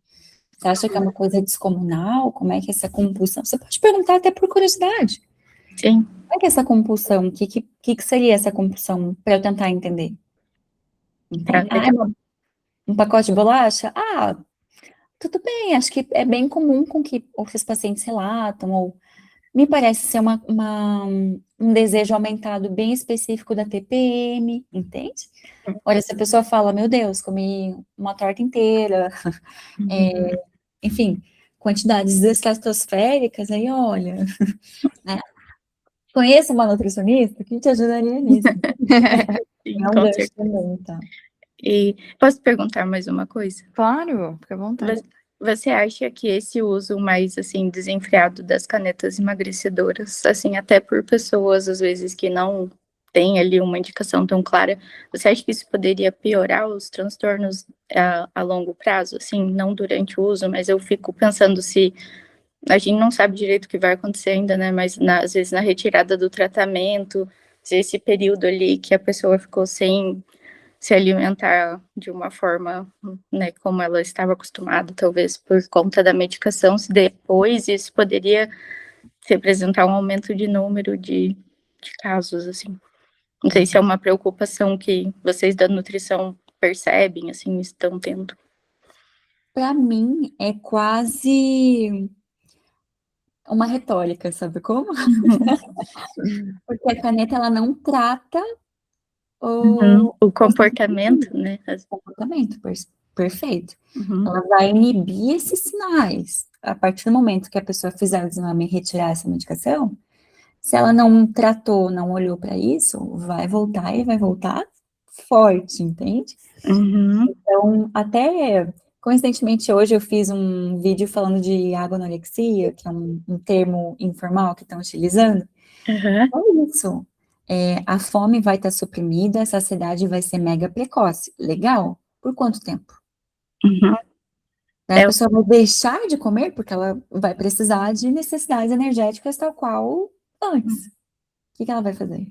Você acha que é uma coisa descomunal? Como é que é essa compulsão? Você pode perguntar até por curiosidade. Sim. Como é que é essa compulsão? O que seria essa compulsão para eu tentar entender? Entende? Legal. Um pacote de bolacha? Tudo bem, acho que é bem comum com que os pacientes relatam, ou me parece ser um desejo aumentado bem específico da TPM, entende? Olha, se a pessoa fala, meu Deus, comi uma torta inteira, enfim, quantidades estratosféricas, aí olha, né? Conheça uma nutricionista que te ajudaria nisso. Sim, É um com gancho certeza. também, tá? E posso perguntar mais uma coisa? Claro, fica à vontade. Você acha que esse uso mais, assim, desenfreado das canetas emagrecedoras, assim, até por pessoas, às vezes, que não têm ali uma indicação tão clara, você acha que isso poderia piorar os transtornos a longo prazo? Assim, não durante o uso, mas eu fico pensando se a gente não sabe direito o que vai acontecer ainda, né? Mas às vezes na retirada do tratamento, se esse período ali que a pessoa ficou sem se alimentar de uma forma, né, como ela estava acostumada, talvez por conta da medicação, se depois isso poderia representar um aumento de número de casos, assim. Não sei se é uma preocupação que vocês da nutrição percebem, assim, estão tendo. Para mim, é quase uma retórica, sabe como? Porque a caneta, ela não trata O comportamento, né? comportamento, perfeito. Uhum. Ela vai inibir esses sinais. A partir do momento que a pessoa fizer o exame e retirar essa medicação, se ela não tratou, não olhou para isso, vai voltar e vai voltar forte, entende? Uhum. Então, até coincidentemente hoje eu fiz um vídeo falando de agonorexia, que é um termo informal que estão utilizando. Uhum. É isso. A fome vai estar suprimida, a saciedade vai ser mega precoce. Legal? Por quanto tempo? Uhum. A pessoa vai deixar de comer porque ela vai precisar de necessidades energéticas tal qual antes. O que ela vai fazer?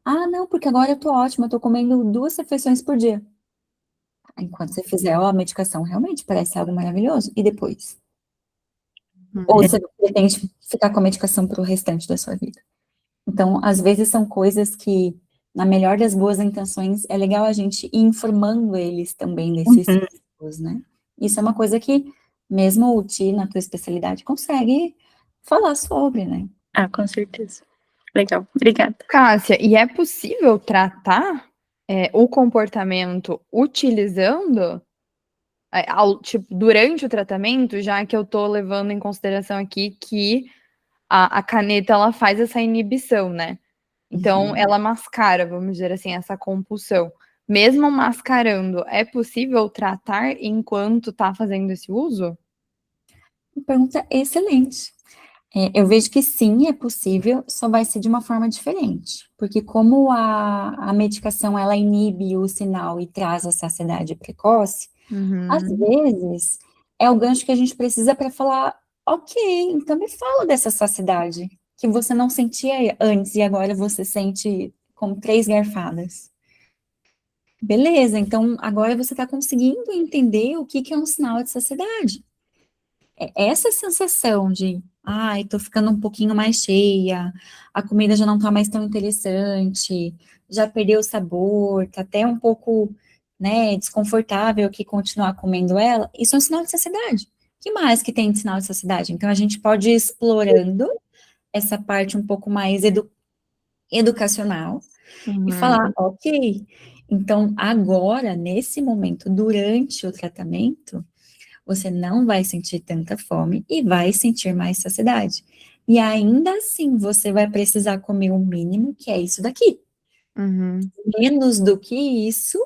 Não, porque agora eu tô ótima, eu tô comendo 2 refeições por dia. Enquanto você fizer a medicação, realmente parece algo maravilhoso. E depois? Ou você pretende ficar com a medicação para o restante da sua vida? Então, às vezes são coisas que, na melhor das boas intenções, é legal a gente ir informando eles também desses riscos, né? Isso é uma coisa que, mesmo o Ti, na tua especialidade, consegue falar sobre, né? Com certeza. Legal, obrigada. Cássia, e é possível tratar o comportamento utilizando, tipo, durante o tratamento, já que eu tô levando em consideração aqui que a caneta, ela faz essa inibição, né? Então, ela mascara, vamos dizer assim, essa compulsão. Mesmo mascarando, é possível tratar enquanto tá fazendo esse uso? Uma pergunta excelente. Eu vejo que sim, é possível, só vai ser de uma forma diferente. Porque como a medicação, ela inibe o sinal e traz a saciedade precoce, às vezes, é o gancho que a gente precisa para falar, ok, então me fala dessa saciedade, que você não sentia antes e agora você sente como 3 garfadas. Beleza, então agora você está conseguindo entender o que é um sinal de saciedade. Essa sensação de, tô ficando um pouquinho mais cheia, a comida já não tá mais tão interessante, já perdeu o sabor, tá até um pouco, né, desconfortável aqui continuar comendo ela, isso é um sinal de saciedade. O que mais que tem de sinal de saciedade? Então, a gente pode ir explorando essa parte um pouco mais educacional e Uhum. falar, ok, então agora, nesse momento, durante o tratamento, você não vai sentir tanta fome e vai sentir mais saciedade. E ainda assim, você vai precisar comer o mínimo, que é isso daqui. Uhum. Menos do que isso,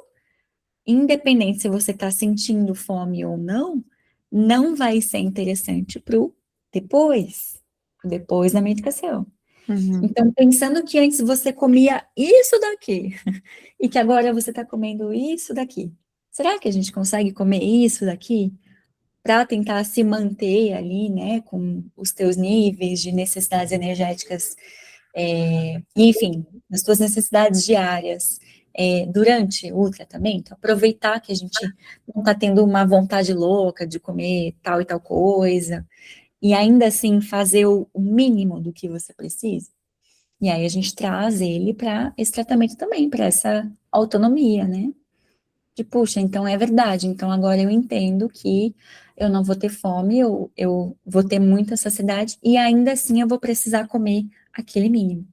independente se você está sentindo fome ou não vai ser interessante pro depois da medicação. Uhum. Então, pensando que antes você comia isso daqui, e que agora você está comendo isso daqui, será que a gente consegue comer isso daqui para tentar se manter ali, né, com os teus níveis de necessidades energéticas, enfim, as tuas necessidades diárias, durante o tratamento? Aproveitar que a gente não está tendo uma vontade louca de comer tal e tal coisa, e ainda assim fazer o mínimo do que você precisa. E aí a gente traz ele para esse tratamento também, para essa autonomia, né? De, puxa, então é verdade, então agora eu entendo que eu não vou ter fome, eu vou ter muita saciedade, e ainda assim eu vou precisar comer aquele mínimo,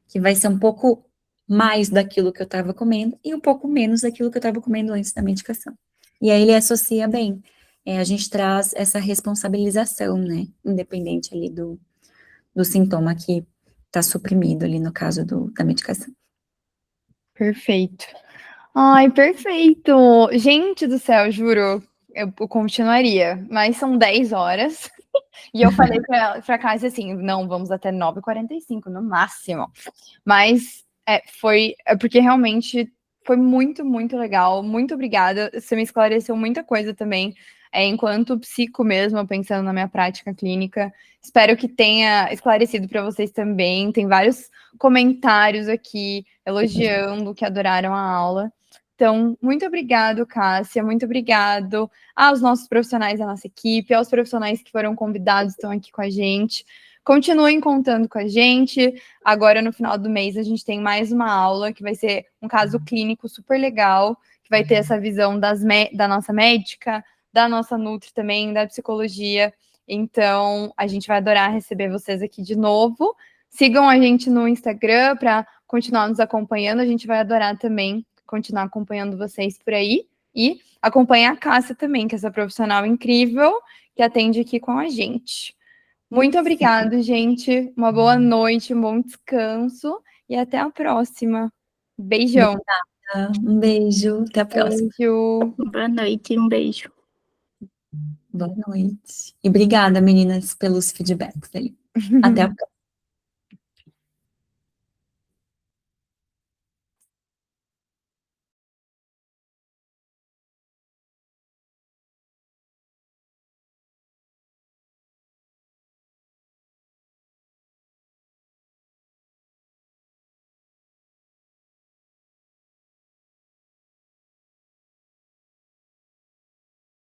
que vai ser um pouco mais daquilo que eu estava comendo e um pouco menos daquilo que eu estava comendo antes da medicação. E aí ele associa bem, a gente traz essa responsabilização, né? Independente ali do sintoma que está suprimido ali no caso da medicação. Perfeito. Ai, perfeito. Gente do céu, juro, eu continuaria, mas são 10 horas. E eu falei pra Cássia assim, não, vamos até 9h45 no máximo. Mas foi porque realmente foi muito, muito legal. Muito obrigada. Você me esclareceu muita coisa também, enquanto psico mesmo, pensando na minha prática clínica. Espero que tenha esclarecido para vocês também. Tem vários comentários aqui elogiando, que adoraram a aula. Então, muito obrigado, Cássia. Muito obrigado aos nossos profissionais da nossa equipe, aos profissionais que foram convidados, estão aqui com a gente. Continuem contando com a gente. Agora, no final do mês, a gente tem mais uma aula que vai ser um caso clínico super legal, que vai ter essa visão da nossa médica, da nossa nutri também, da psicologia. Então, a gente vai adorar receber vocês aqui de novo. Sigam a gente no Instagram para continuar nos acompanhando. A gente vai adorar também continuar acompanhando vocês por aí. E acompanhe a Cássia também, que é essa profissional incrível que atende aqui com a gente. Muito obrigada, gente. Uma boa noite, um bom descanso e até a próxima. Beijão. Um beijo, até a próxima. Beijo. Boa noite, um beijo. Boa noite. E obrigada, meninas, pelos feedbacks aí. Até a próxima.